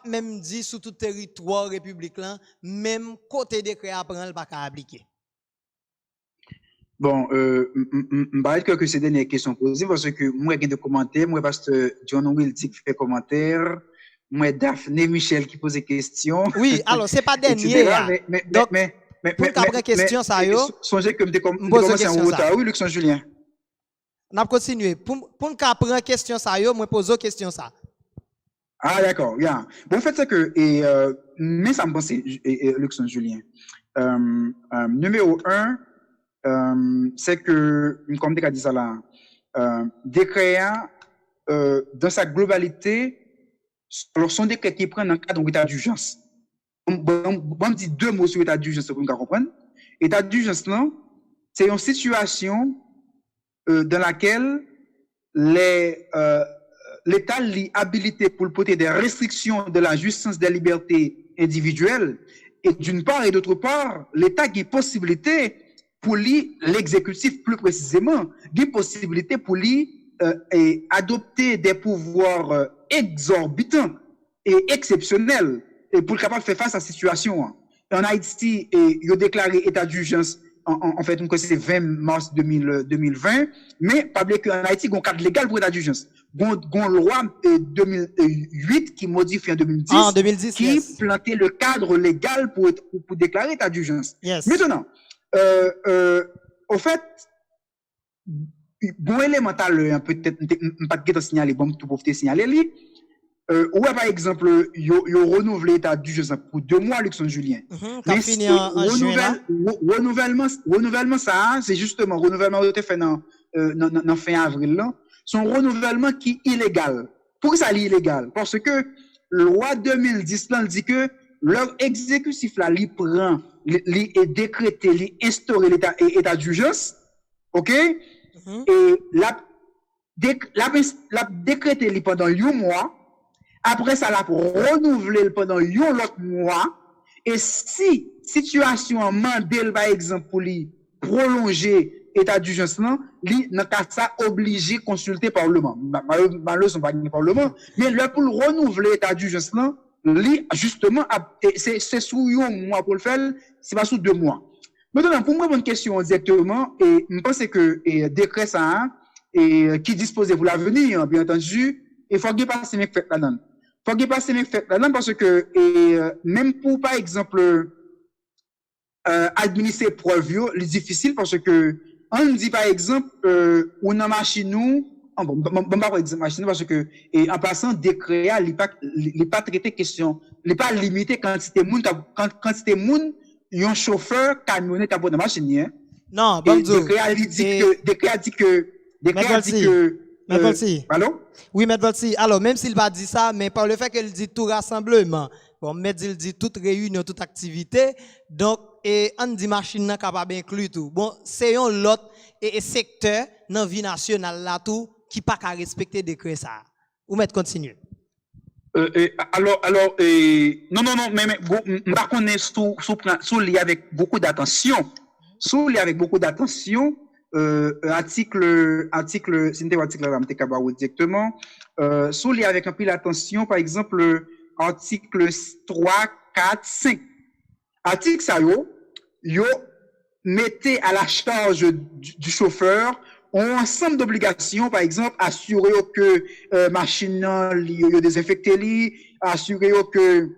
même dit sur tout territoire république là même côté décret à prendre pas appliquer. Bon, m'arrête que ces dernières questions posées parce que moi j'ai des commentaires, moi pasteur John Will qui fait commentaire, moi Daphné Michel qui pose des questions. Oui, alors c'est pas dernier. Donc pour qu'après question ça yo, songez que me commencer en retard. Oui, Luxon Julien. On a continué. Pour qu'après question ça yo, moi pose question ça. Ah d'accord, bien. Bon, en fait c'est que mais ça me pense Luxon Julien. Numéro 1 c'est que, comme tu as dit ça là, décret dans sa globalité, sont des décrets qui prennent un cadre d'état d'urgence. Bon, dit deux mots sur l'état d'urgence pour nous comprendre. État d'urgence, c'est une situation dans laquelle l'État est habilité pour porter des restrictions de la jouissance des libertés individuelles. Et d'une part et d'autre part, l'État a possibilité pour lui, l'exécutif plus précisément, a possibilité pour lui adopter des pouvoirs exorbitants et exceptionnels et pour capable de faire face à la situation. En Haïti, il a déclaré état d'urgence en fait, c'est 20 mars 2020, mais pas oublier qu'en Haïti, il y a un cadre légal pour état d'urgence. Il y a une loi 2008 qui modifie en 2010, qui plantait le cadre légal pour déclarer état d'urgence. Yes. Maintenant, au fait, bon élémental, peut-être, pas de signaler, bon, tout pour te signaler, ou par exemple, il renouvelé l'état d'urgence pour 2 mois, Luxon Julien. Mais fini en juin, renouvellement, ça, c'est justement, renouvellement de fait dans fin avril, là, son renouvellement qui est illégal. Pourquoi ça est illégal? Parce que loi 2010, là, dit que leur exécutif, là, il prend, il est décrété, il instauré l'état d'urgence, ok? Et la décrété pendant 8 mois, après ça, la renouveler pendant 8 autre mois, et si situation en mandel, par exemple, pour lui prolonger état d'urgence, là, lui, dans cas ça, obligé consulter Parlement. Malheureusement, pas le Parlement, mais là, pour le renouveler état d'urgence, là, lui, justement, c'est sous 8 mois pour le faire, c'est pas sous 2 mois. Maintenant, pour moi, une question directement, et je pense que décret ça, et qui dispose pour l'avenir, bien entendu, il faut qu'il passe mes faits là-dedans. Il faut qu'il passe mes faits là-dedans parce que, même pour, par exemple, administrer preuve, c'est difficile parce que, on dit par exemple, on a machine nous, bon, pas exemple machine parce que, en passant décret, il n'est pas traité question, il n'est pas limité quantité moun, un chauffeur camionnette à bord de machine. Non, bon décret a dit que, allô? Oui, M. Volsi. Alors, même s'il va dire ça, mais par le fait qu'il dit tout rassemblement, bon, mais il dit toute réunion, toute activité, donc, et on dit machine n'est capable d'inclure tout. Bon, c'est un lot et secteur dans la vie nationale là tout qui pas qu'à respecter décret ça. Ou mettre continue. Alors, non, mais par contre, sous lié avec beaucoup d'attention. Sous lié avec beaucoup d'attention, article, c'est un article là, directement. Sous lié avec un peu d'attention, par exemple, article 3, 4, 5. Article ça, yo, mettez à la charge du chauffeur un ensemble d'obligations, par exemple, assurer que machine est désinfectée, assurer que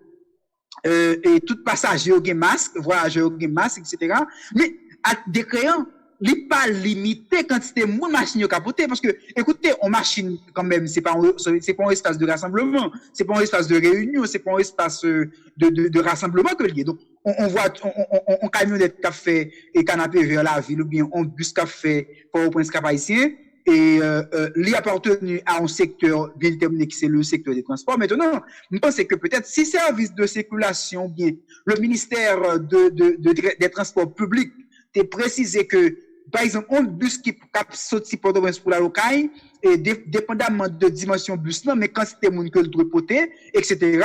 et tout passager a un masque, voyageur a un masque, etc. Mais à décréant, il n'est pas limité quantité de machine capotée parce que, écoutez, en machine, quand même, c'est pas un espace de rassemblement, c'est pas un espace de réunion, c'est pas un espace de rassemblement que lié. Donc, on voit on camionnette qui a fait et canapé vers la ville ou bien on bus qui a fait pour au point Cap haïtien lui appartenu à un secteur bien déterminé qui c'est le secteur des transports. Maintenant, je pense que peut-être si service de circulation, bien le ministère des transports publics t'a précisé que, par exemple, un bus qui sorti Port-au-Prince pour la locale, et dépendamment de dimension bus, non, mais quand c'était mon que le doit porter, etc.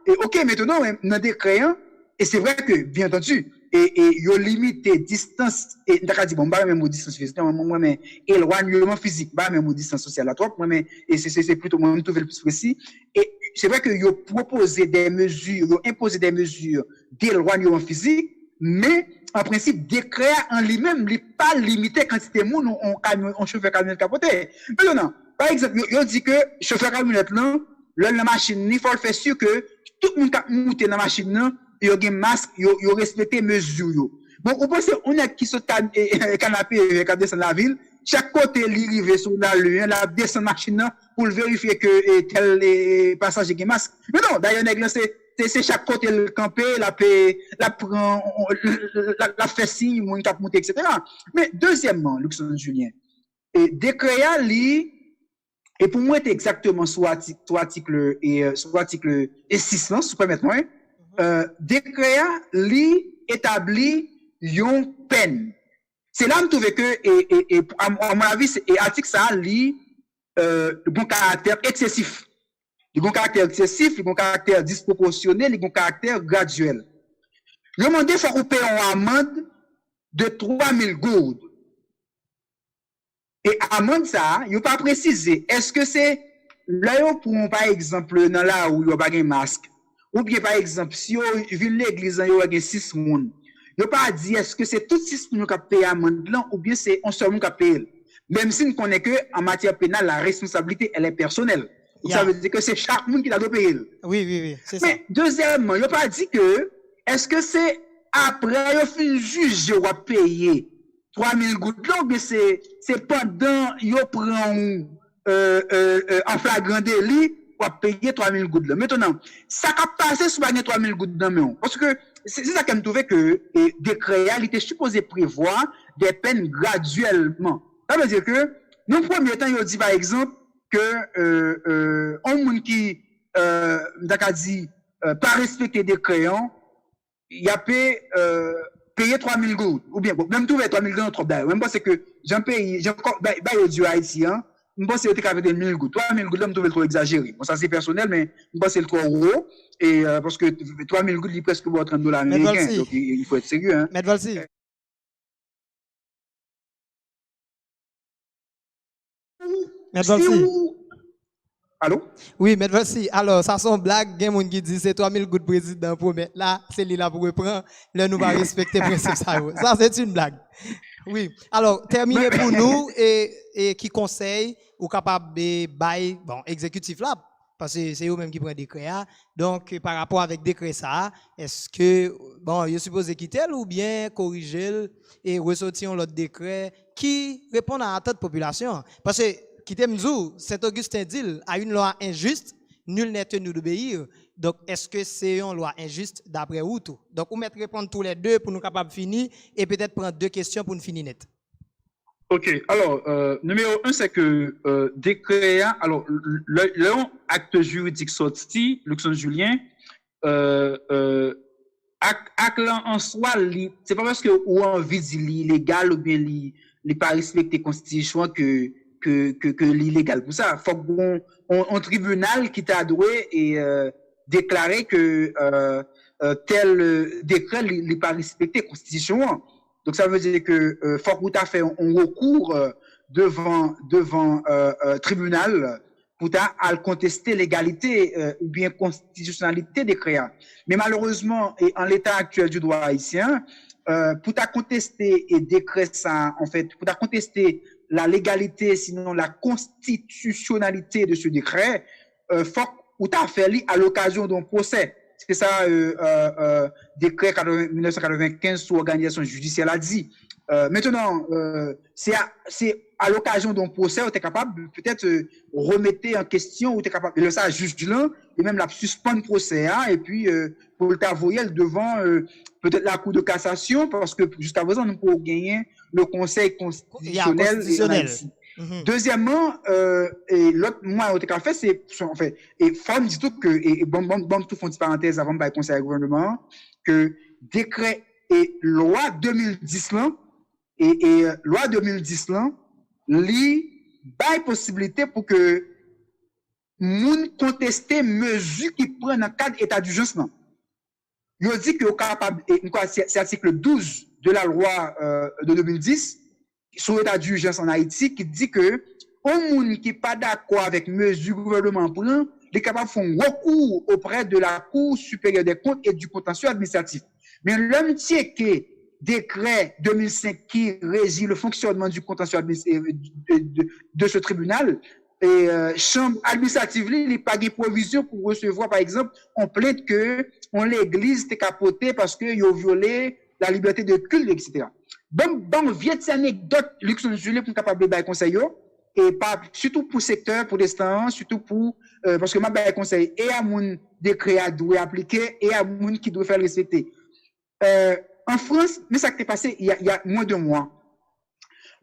Et ok, maintenant, dans des créants, et c'est vrai que, bien entendu, et yo limité distance et d'accord dit bon pas même distance physique moi mais éloignement physique pas même distance sociale à toi moi mais et c'est plutôt moi me trouver le plus précis et c'est vrai que yo proposer des mesures yo imposer des mesures d'éloignement physique mais en principe décret en lui-même n'est pas limité quantité monde on chauffeur camionnette capoté maintenant par exemple yo dit que chauffeur camionnette là la machine il faut le faire sûr que tout le monde qui monte dans la machine là il y a un masque, il y a respecté mesures. Bon, on pense qu'on a qui sont canapé qui descend la ville, chaque côté il arrive sur la rue, la descend machine pour vérifier que tel passager a un masque. Mais non, d'ailleurs c'est chaque côté le camper, la prend la fait signe, mon cap monter etc. Mais deuxièmement, Luxon Julien, et décret li et pour moi c'est exactement sur article 6 là, si vous permettez moi. Décret li établi yon peine. C'est là que je trouve que, à mon avis, et article ça li bon caractère excessif. Le bon caractère excessif, le bon caractère disproportionné, le bon caractère graduel. Le mandé faut qu'on paye une amende de 3000 gourdes. Et amende ça, il pas précisé. Est-ce que c'est là pour par exemple dans là où il y a pas de masque? Ou bien, par exemple, si vous venez l'église, il y a 6 personnes. Il n'y a pas dit est-ce que c'est tout 6 personnes qui payent l'amende ou bien c'est un seul monde qui paye. Même si nous connaissons qu'en matière pénale, la responsabilité, elle est personnelle. Yeah. Ça veut dire que c'est chaque monde qui doit payer. Oui, c'est ça. Mais deuxièmement, il n'y a pas dit que est-ce que c'est après, il faut juger ou payer 3000 gouttes là ou bien c'est pendant il prend en flagrant délit pour payer 3000 gouttes là. Maintenant, ça a passé sur 3000 gouttes dans main. Parce que c'est ça que me trouvait que décret il était supposé prévoir des peines graduellement. Ça veut dire que dans le premier temps, il dit par exemple que un monde qui dit pas respecter des créants, il a payé 3000 gouttes ou bien même trouver 3000 gouttes trop d'ailleurs. Même parce que j'en paye j'ai encore au du haïtien. Je pense que c'est avec des 1000 gouttes. 3000 gouttes, là, je trouve trop exagéré. Bon, ça, c'est personnel, mais je pense que c'est trop gros. Et parce que 3000 gouttes, il est presque pour $30 américains. Donc, il faut être sérieux. Hein. Maître Valsi. Maître Valsi. Allô? Oui, Maître Valsi. Alors, ça, c'est une blague. Il y a des gens qui disent c'est 3000 gouttes président pour mettre là. C'est lui là pour reprendre. Là, nous va respecter le principe. Ça, c'est une blague. Oui. Alors, terminé pour nous et qui conseille ou capable de bail bon exécutif là parce que c'est eux même qui prennent décret. Donc par rapport avec décret ça, est-ce que bon, il suppose quitter ou bien corriger et ressortir l'autre décret qui répond à toute population parce que quitter Mzou, Saint-Augustin dit à une loi injuste, nul n'est tenu d'obéir. Donc, est-ce que c'est une loi injuste d'après vous tout? Donc, vous mettez répondre tous les deux pour nous capables de finir et peut-être prendre 2 questions pour nous finir net. Ok, alors, numéro 1, c'est que décret, alors, le acte juridique sorti, Luxon Julien, acte en soi, c'est pas parce que ou envie d'illégal ou bien il pas respecter la constitution que l'illégal. Pour ça, il faut qu'on tribunal qui t'a doué et déclarer que tel décret n'est pas respecté la constitution. Donc ça veut dire que faut qu'on t'a fait un recours devant tribunal pour t'a contester l'égalité ou bien constitutionnalité des créas. Mais malheureusement, et en l'état actuel du droit haïtien, pour t'a contester et décret ça, en fait, pour t'a contester la légalité, sinon la constitutionnalité de ce décret, faut ou t'a fait à l'occasion d'un procès. C'est ça, décret 1995 sur l'organisation judiciaire a dit. Maintenant, c'est à l'occasion d'un procès où tu es capable peut-être remettre en question, où tu es capable de ça juge là, et même la suspendre le procès, hein, et puis pour t'envoyer devant peut-être la Cour de cassation, parce que jusqu'à présent, nous pouvons gagner le Conseil constitutionnel. Deuxièmement, et l'autre moi, autre qu'a fait, c'est, en fait, et Femme dit tout que, et bon, tout fond de parenthèse avant de conseil au gouvernement, que décret et loi 2010 là, et loi 2010 là, li, bail possibilité pour que moun contester mesures qui prennent dans le cadre état d'urgence là. Il dit que capable, c'est l'article 12 de la loi de 2010 sur l'état d'urgence en Haïti qui dit que un monde qui n'est pas d'accord avec mesures du gouvernement prend, il est capable de faire recours auprès de la Cour supérieure des comptes et du contentieux administratif. Mais l'homme tient que décret 2005 qui régit le fonctionnement du contentieux de ce tribunal, et chambre administrative, il n'y a pas de provision pour recevoir, par exemple, on plainte que l'église était capotée parce qu'il a violé la liberté de culte, etc. Donc, via ces anecdotes, Luxembourg pour capable de conseil, et pas, surtout pour le secteur, pour l'instant, surtout pour, parce que ma conseil, et à mon décret à doit appliquer, et à mon qui doit faire respecter. En France, mais ça qui est passé il y a moins de mois.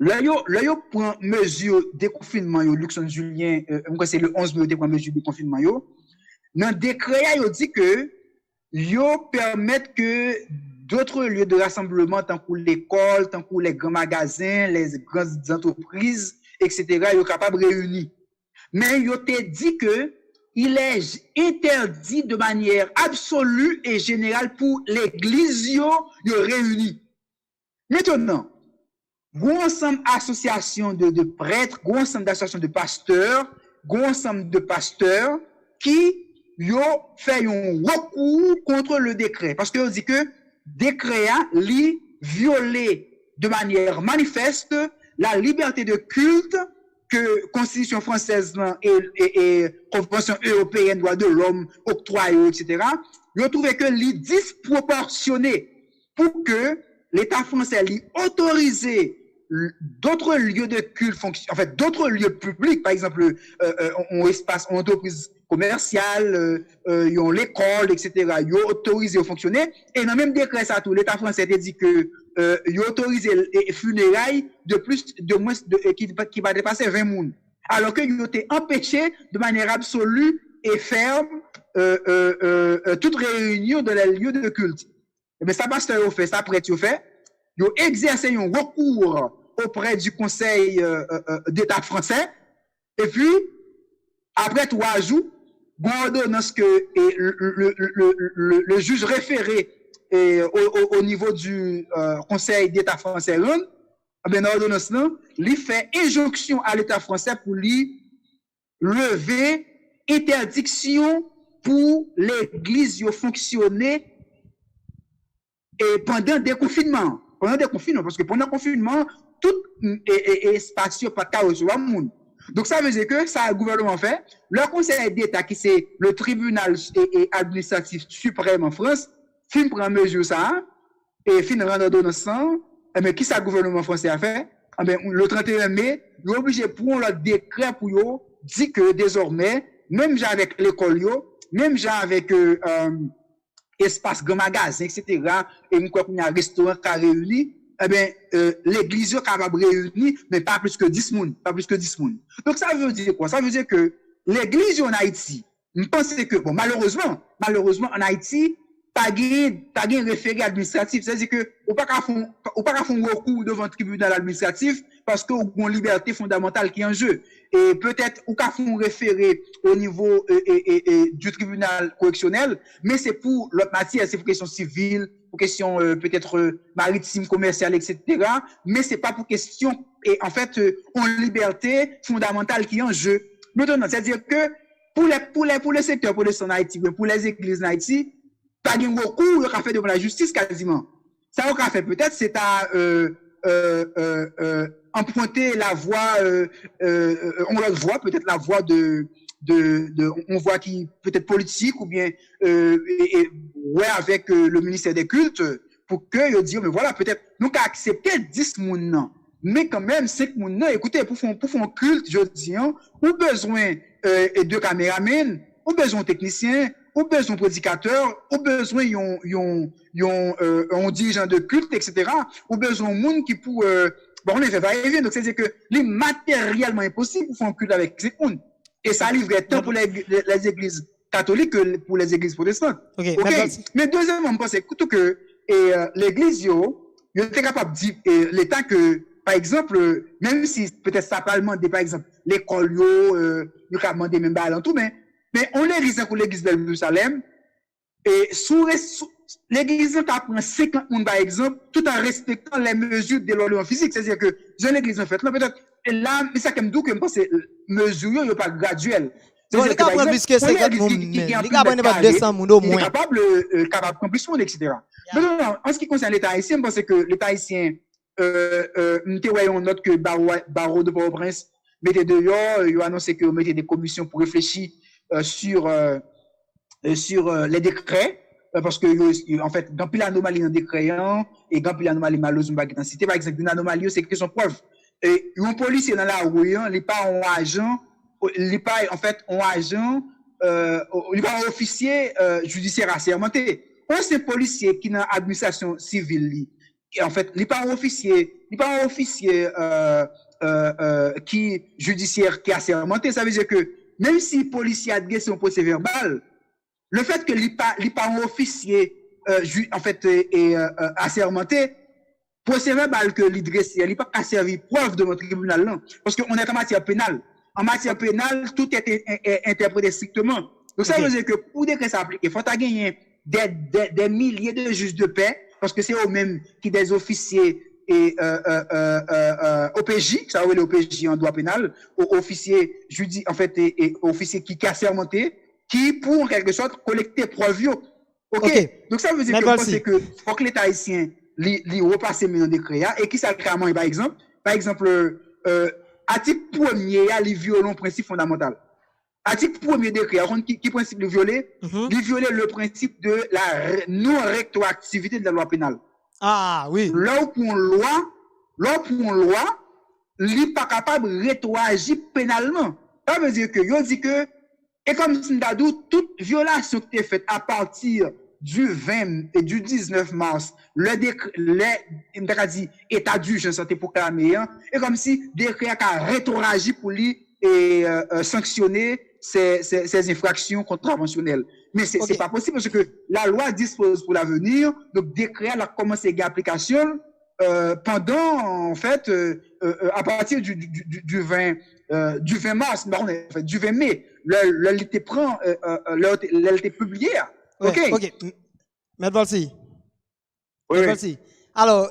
Là, yo prend mesure de confinement, yo, Luxembourgien, c'est le 11 mai, yo prend mesure de confinement, yo. Dans le décret, yo dit que, yo permettent que d'autres lieux de rassemblement, tant que l'école, tant que les grands magasins, les grandes entreprises, etc., yo capables de réunir. Mais yo te dit que, il est interdit de manière absolue et générale pour l'église, yo réunir. Maintenant, gros ensemble d'associations de prêtres, gros ensemble d'associations de pasteurs, gros ensemble de pasteurs qui yo fait un recours contre le décret. Parce que on dit que décret a violé de manière manifeste la liberté de culte que Constitution française et Convention européenne droits de l'homme octroyent, etc. Yo trouvé que li disproportionné pour que l'État français li autorisé d'autres lieux de culte, en fait, d'autres lieux publics, par exemple, on espace, on entreprise commerciale, l'école, etc., ils ont autorisé à fonctionner. Et dans le même décret, ça tout, l'État français a dit que ils ont autorisé les funérailles de moins, qui va dépasser 20 personnes. Alors qu'ils ont été empêchés de manière absolue et ferme toute réunion dans les lieux de culte. Mais ça, pasteur, fait, ça, prêtre, fait, ils ont exercé un recours auprès du Conseil d'État français. Et puis, après 3 jours, ordonnance que le juge référé au niveau du Conseil d'État français, ben, l'ordonnance, il fait injonction à l'État français pour lui lever interdiction pour l'Église de fonctionner et pendant des confinements. Parce que pendant le confinement, tout espace pas chaos sur le monde. Donc ça veut dire que ça le gouvernement fait. Le Conseil d'État, qui c'est le tribunal administratif suprême en France, fin prend mesure ça, et fin rendre ordonnance, mais qui ça le gouvernement français a fait? Le 31 mai, il est obligé de prendre le décret pour yo, dit que désormais, même avec l'école, même avec espace grand magasin, etc., et nous crois qu'il y a un restaurant qui a réuni, l'église est capable de réunir, mais pas plus que 10 personnes. Pas plus que 10 personnes. Donc, ça veut dire quoi? Ça veut dire que l'église en Haïti, je pense que, bon, malheureusement, en Haïti, pas de référé administratif. C'est-à-dire que, on pas qu'à faire recours devant le tribunal administratif parce qu'on a une liberté fondamentale qui est en jeu. Et peut-être, on qu'à faire un référé au niveau du tribunal correctionnel, mais c'est pour l'autre matière, c'est pour question civile, pour question peut-être maritime, commerciale, etc. Mais c'est pas pour question, et en fait, une liberté fondamentale qui est en jeu. Maintenant, c'est-à-dire que pour les secteurs, pour les en Haïti, pour les églises en Haïti, pas de recours, on a fait devant la justice quasiment. Ça, on a fait peut-être, c'est à emprunter la voie, on le voit peut-être la voie on voit qui peut-être politique ou bien ouais avec le ministère des cultes pour que ils disent mais voilà peut-être nous qu'à accepter 10 personnes mais quand même 5 personnes écoutez pour faire un culte je dis ou besoin de caméramans ou besoin de techniciens ou besoin de prédicateurs ou besoin un dirigeant de culte etc ou besoin de monde qui pour bon, on ne fait pas rêver. Donc, c'est-à-dire que les matériellement impossible pour faire un culte avec ces monde. Et ça livrait tant pour les églises catholiques que pour les églises protestantes. OK. Mais deuxièmement, je pense que l'église, yo était capable de dire l'État que, par exemple, même si peut-être ça pas demandé, par exemple, l'école, yo a demandé même pas tout, mais on l'église pour l'église de Jérusalem, et sous l'église a pris 50 personnes, par exemple, tout en respectant les mesures de l'ordre physique. C'est-à-dire que, j'ai l'église en fait, là, peut-être, là, mais ça, comme d'où que je pense, mesures, il pas graduel. Bon, les gars prennent plus que 50 personnes, les gars prennent pas 200 personnes au moins. Capable de prendre plus de monde, etc. Maintenant, en ce qui concerne l'État haïtien, je pense que l'État haïtien, nous voyons note que Barreau de Port-au-Prince mettait dehors, il a annoncé que mettait des commissions pour réfléchir sur les décrets, parce que, en fait, dans plus l'anomalie dans décret, et dans plus l'anomalie malheureusement qui est cité, par exemple, une anomalie, c'est que son preuve. Et un policier dans la rue, il n'est pas un agent, il n'est pas, en fait, un agent, il n'est pas un officier judiciaire assermenté. Un policier qui est dans l'administration civile, en fait, il n'est pas un officier, qui judiciaire qui est assermenté. Ça veut dire que même si le policier a adressé un procès verbal, le fait que il pas un officier en fait assermenté, procès verbal que l'adressé, il pas servi preuve de notre tribunal là, parce qu'on est en matière pénale. En matière pénale, tout est interprété strictement. Donc ça veut dire que pour des cas s'appliquer, il faut gagner des milliers de juges de paix, parce que c'est eux-mêmes qui des officiers et OPJ, ça veut dire OPJ en droit pénal, officiers en fait et officiers qui assermentés, qui pour en quelque sorte collecter preuves. OK. Donc ça veut dire que faut que l'État haïtien li repasse maintenant des décrets et qui ça clairement par exemple article 1er il viole un principe fondamental. Article 1er décret qui principe de violer, il viole le principe de la non rétroactivité de la loi pénale. Ah oui. Là où pour une loi, il n'est pas capable de rétroagir pénalement. Ça veut dire que yo dit que et comme Sindadou, toute violation qui est faite à partir du 20 et du 19 mars, l'état d'urgence était proclamé, et comme si décret a rétroagi pour lui et sanctionner ces infractions contraventionnelles. Mais ce n'est pas possible parce que la loi dispose pour l'avenir, donc décret a commencé à application pendant, en fait, à partir du 20 mars, du 20 mai, l'été prend, l'été publié. OK. M. Valsi. Oui. Alors,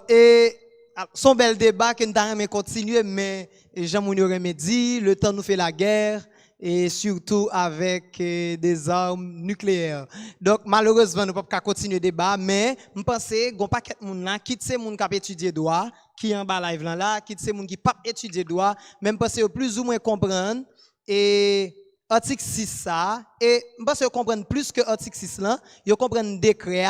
son bel débat que nous avons continué, mais Jean-Mouni aurait dit, le temps nous fait la guerre, et surtout avec des armes nucléaires. Donc, malheureusement, nous ne pouvons pas continuer le débat, mais je pense que il y a un paquet de gens qui sont gens qui étudié droit, qui en bas live là, qui sont gens qui pas étudié droit, même parce que plus ou moins comprendre et article 6 ça et je pense que comprendre plus que article 6 là, ils comprennent décret.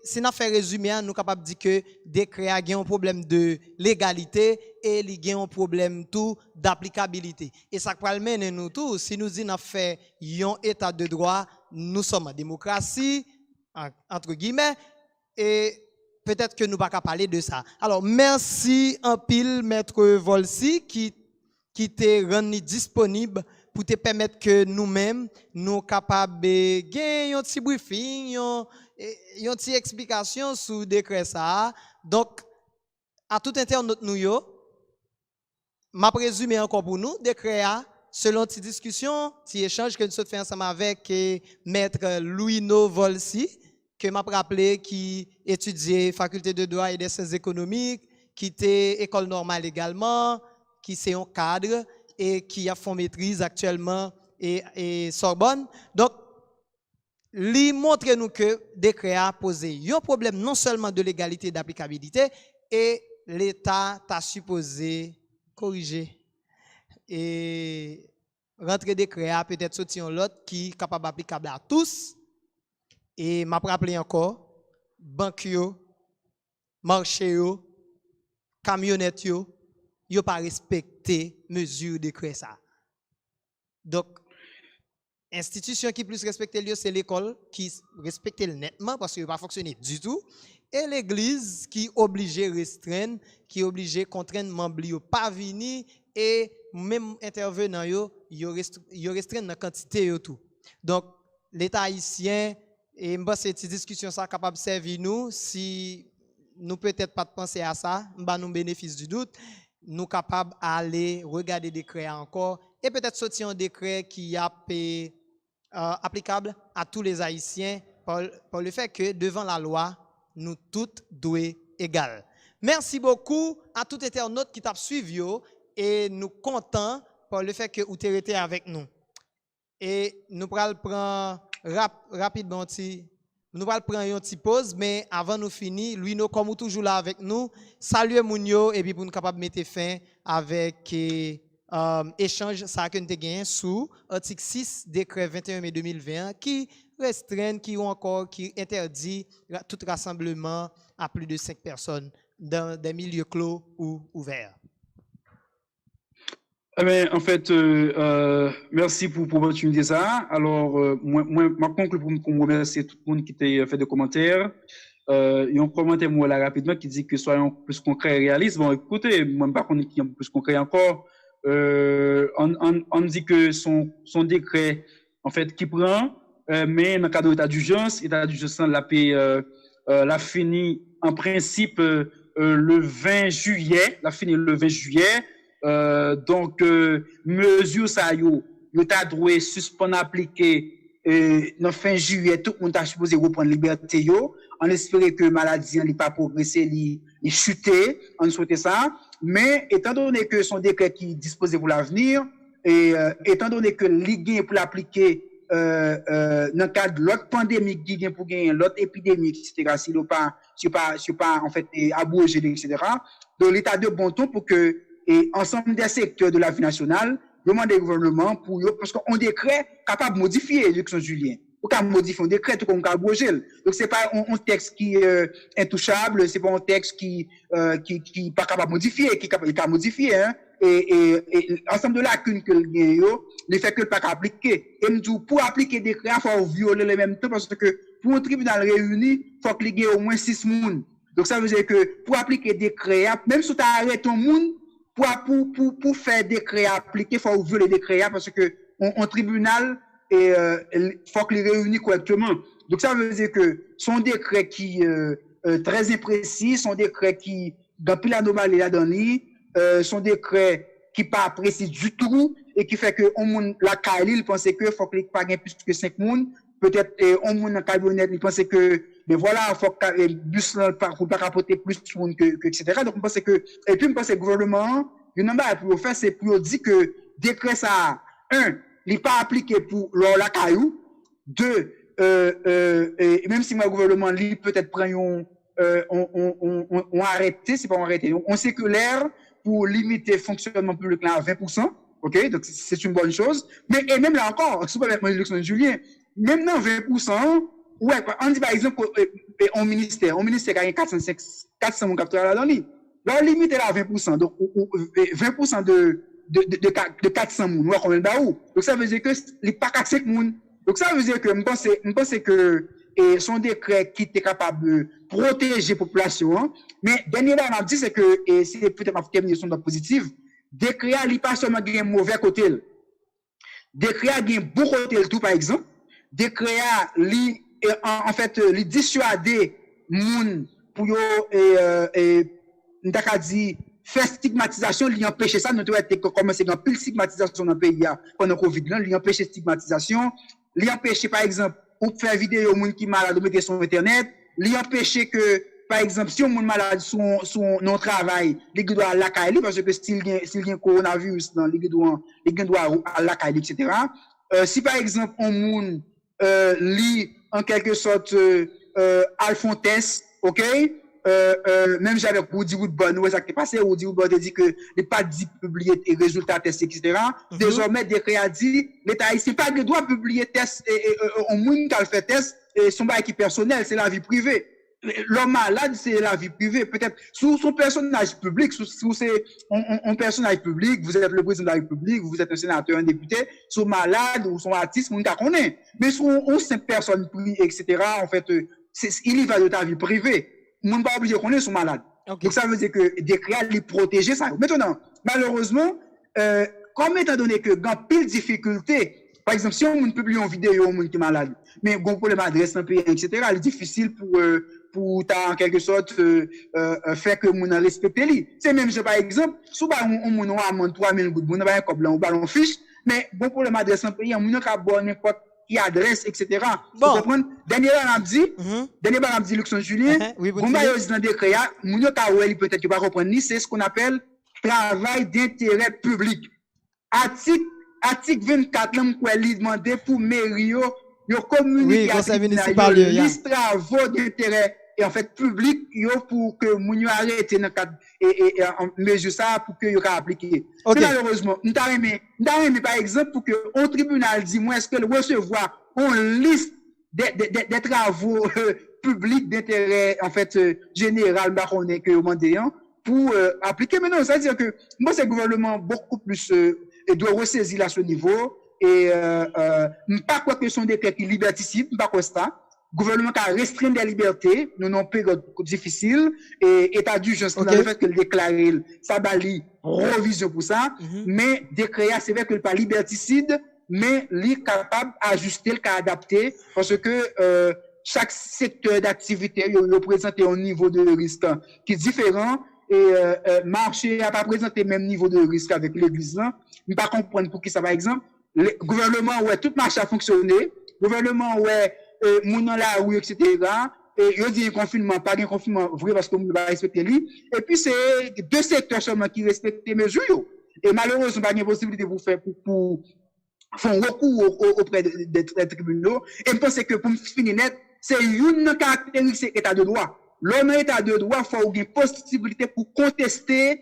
Si nous faisons résumé, nous sommes capables de dire que décret a un problème de légalité et il y a un problème tout d'applicabilité. Et ça peut mener nous tous, si nous disons fait un état de droit, nous sommes en démocratie, entre guillemets, et peut-être que nous ne pouvons pas parler de ça. Alors, merci en pile, Maître Volsi, qui te rendu disponible pour te permettre que nous-mêmes, nous sommes capables de gagner un petit briefing, une petite explication sur le décret ça. Donc, à tout internaute nous yo, m'a présumé encore pour nous, décret selon cette discussion, petit échange que nous avons fait ensemble avec Maître Louino Volsi, que m'a rappelé qui étudiait faculté de droit et des sciences économiques, qui était école normale également, qui est un cadre et qui a fait maîtrise actuellement et Sorbonne. Donc, lui montre nous que décret a posé un problème non seulement de légalité et d'applicabilité, et l'État t'a supposé corriger. Et rentrer décret a peut-être sortir l'autre qui est capable applicable à tous. Et m'a rappelé encore, banque yo, marché yo, camionnette yo pas respecté mesure décret ça. Donc institution qui plus respecte c'est l'école qui respecte nettement parce qu'il va pas fonctionner du tout et l'église qui obligé restreindre, qui obligé contraindre membres yo pas venir et même intervenant yo restreindre la quantité yo tout. Donc l'État haïtien et m'pense cette discussion ça capable servir nous si nous peut-être pas penser à ça, m'ba nous bénéfice du doute, nous capables aller regarder des décrets encore et peut-être sortir un décret qui a applicable à tous les Haïtiens par le fait que devant la loi, nous toutes doués égales. Merci beaucoup à tout internaute qui t'a suivi et nous contents par le fait que vous avez été avec nous. Et nous allons prendre rapidement nous allons prendre une petite pause, mais avant nous finir, lui, nous, comme toujours là avec nous, saluez Mounio et puis pour nous capables de mettre fin avec échange ça que nous avons gagné sous article 6 décret 21 mai 2021 qui restreint, qui interdit tout rassemblement à plus de 5 personnes dans des milieux clos ou ouverts. En fait, merci pour l'opportunité ça. Alors, moi, conclue pour me remercier tout le monde qui t'a fait des commentaires. Il y a un commentaire moi là rapidement qui dit que soyons plus concrets et réalistes. Bon, écoutez, moi pas qu'on est plus concret encore. On dit que son décret en fait qui prend, mais dans le cadre de l'état d'urgence l'a fini en principe le 20 juillet, l'a fini le 20 juillet. Donc, mesure ça l'État doit suspendre appliquer dans fin juillet, tout le monde a supposé reprendre liberté on espérait que maladie n'est pas progressé, il chuté, on souhaitait ça, mais étant donné que son décret qui est disposé pour l'avenir, et étant donné que l'IGN pour l'appliquer dans le cadre de l'autre pandémie qui vient pour gagner l'autre épidémie, etc., si le pas en fait abrogé, etc., donc l'État de bon ton pour que et ensemble des secteurs de la vie nationale demander au gouvernement pour parce qu'on décret capable de modifier l'élection Julien. Ou capable modifier un décret tout comme abroger. Donc c'est pas un texte qui est intouchable, c'est pas un texte qui pas capable de modifier, qui capable de modifier hein. Et ensemble de lacunes que le gagne le fait que pas appliquer. Et nous pour appliquer décret, il faut violer les mêmes temps parce que pour un tribunal réuni, il faut qu'il y ait au moins 6 personnes. Donc ça veut dire que pour appliquer décret, même si tu arrêtes un monde pour faire décret appliqué, il faut violer décret parce que un tribunal faut qu'il réunisse correctement. Donc ça veut dire que son décret qui très imprécis, son décret qui dans pile anomalie là-dedans, son décret qui pas précis du tout et qui fait que la Kali il pensait que faut qu'il pas gagne plus que 5 personnes, peut-être on monde dans camionnette il pensait que mais voilà faut que bus pour pas rapporter plus de monde que etc. Donc on pense que et puis on pense que le gouvernement une number pour faire c'est pour dire que décret ça il pas appliqué pour la caillou. Deux, même si le gouvernement lui peut-être prend on arrêté, c'est pas arrêté, on séculaire pour limiter le fonctionnement public là à 20%, ok, donc c'est une bonne chose. Mais et même là encore, c'est pas mettre l'élection de Julien, même dans 20%, ouais, on dit par exemple un ministère gagne 400 mon capteur là dans lui. Là limite là à 20%, donc 20% de 400 moun, ou combien d'aou. Donc ça veut dire que les pas 5 moun. Donc ça veut dire que je pense que son décret qui était capable de protéger la population, hein, mais dernièrement on a dit c'est que et c'est peut-être ma terminaison de positive, décret il pas seulement gagne mauvais côté. Décret gagne bon côté tout par exemple. Décret li en fait li dissuader moun pour yo n'taka dit faire stigmatisation, lui empêcher ça, nous devons commencer dans pile stigmatisation dans le pays pendant Covid, lui empêcher stigmatisation, lui empêcher par exemple, ou faire vidéo au monde qui malade, ou mettre sur internet, lui empêcher que, par exemple, si on est malade son non travail, il doit à la caille, parce que s'il y a un coronavirus, il doit à la caille, etc. Si par exemple, on monde lit en quelque sorte Alphonse, ok? Même j'avais Woody Woodburn, où ça qui est passé, Woody Woodburn a dit que n'est pas dit publier les résultats tests, etc. Désormais, décret a dit, l'État haïtien pas le droit publier tests, au monde qui a fait test, son bail qui personnel, c'est la vie privée. L'homme malade, c'est la vie privée. Peut-être, sous son personnage public, sous c'est un personnage public, vous êtes le président de la République, vous êtes un sénateur, un député, son malade ou son artiste, on ne connaît. Mais sous on simple personne, etc., en fait, il y va de ta vie privée. moun pas obligé qu'on est sont malades. Ok. Donc ça veut dire que décret les protéger ça. Maintenant, malheureusement, comme étant donné que dans pile difficulté, par exemple, si on publie une vidéo, on qui est malade, mais bon pour les adresses dans le pays, etc., c'est difficile pour en quelque sorte faire que mon respecte lui. C'est même par exemple, si on a amende 3000 gouttes, on a un coblan ou ballon fiche, mais bon pour les adresses dans le pays, on a bon n'importe qui adresse, etc. Bon. Vous comprenez? Dernier bar dit Luxon Julien, Oui, bon bah yo dans décret, mon yo ka wè peut-être que pas comprendre ni, c'est ce qu'on appelle travail d'intérêt public. Article 24 là m'kwe li demandé pour mairie yo communiquer avec liste travaux d'intérêt et en fait public yo pour que moun yo arrête dans cadre et mesure ça pour que yo ka appliquer. Okay. Malheureusement, m'ta aimé par exemple pour que un tribunal dit moi est-ce que le recevoir une liste des travaux publics d'intérêt en fait général baronné que demandé pour appliquer maintenant ça veut dire que moi c'est le gouvernement beaucoup plus et doit ressaisir à ce niveau et pas quoi que son décret qui liberticide pas quoi ça gouvernement qui a restreint des libertés nous non période difficile et état d'urgence qui a fait que le déclarer ça bali revision pour ça mais décret c'est vrai que pas liberticide mais li capable ajuster le cas adapté parce que chaque secteur d'activité il présente un niveau de risque qui est différent et marché n'a pas présenté le même niveau de risque avec l'église là. Ne pas comprendre pour qui ça par exemple le gouvernement ouais tout marché a fonctionné, gouvernement ouais moun dans la rue etc. et yo dit confinement pas un confinement vrai parce que on va respecter lui et puis c'est deux secteurs seulement qui respectent les mesures et malheureusement pas une possibilité pour faire pour font recours auprès des tribunaux et je pense que pour finir net c'est une caractéristique état de droit. L'homme état de droit faut avoir une possibilité pour contester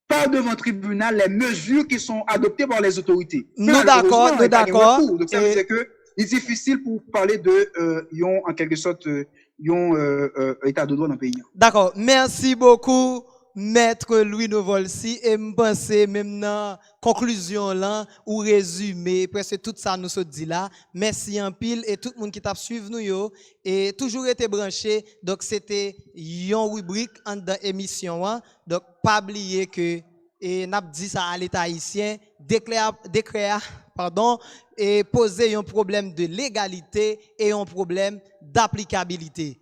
par devant le tribunal les mesures qui sont adoptées par les autorités. Nous d'accord. Donc ça veut dire que c'est difficile pour parler de en quelque sorte état de droit dans le pays. D'accord. Merci beaucoup. Maître Louis Novolsi et me penser même dans conclusion là ou résumé presque tout ça nous se dit là. Merci en pile et tout le monde qui t'a suivi nous yo et toujours été branché. Donc c'était une rubrique en dans émission donc pas oublier que et n'a dit ça à l'État haïtien déclare et poser un problème de légalité et un problème d'applicabilité.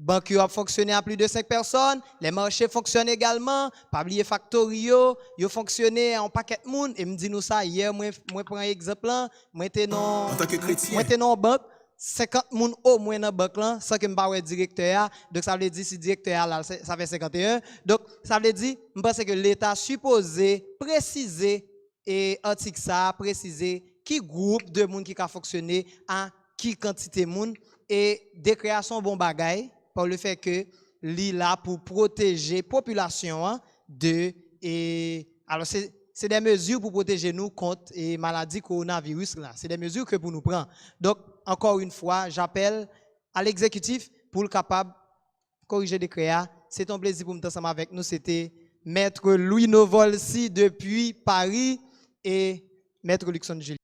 Banque a fonctionné à plus de 5 personnes, les marchés fonctionnent également, pas oublier Factorio, yo fonctionné en paquet de monde et me dit nous ça hier moi prends un exemple là, moi était non banque 50 moun au moins dans banque là sans que me pas directeur donc ça veut dire si directeur là ça fait 51 donc ça veut dire je pense que l'état supposé préciser et article ça préciser qui groupe de monde qui a fonctionné à qui quantité monde et décréation bon bagaille par le fait que li là pour protéger population de et alors c'est des mesures pour protéger nous contre et maladie coronavirus là c'est des mesures que pour nous prendre donc encore une fois j'appelle à l'exécutif pour le capable corriger des créas c'est un plaisir pour nous ensemble avec nous c'était maître Louis Novolsi depuis Paris et maître Luxon Julien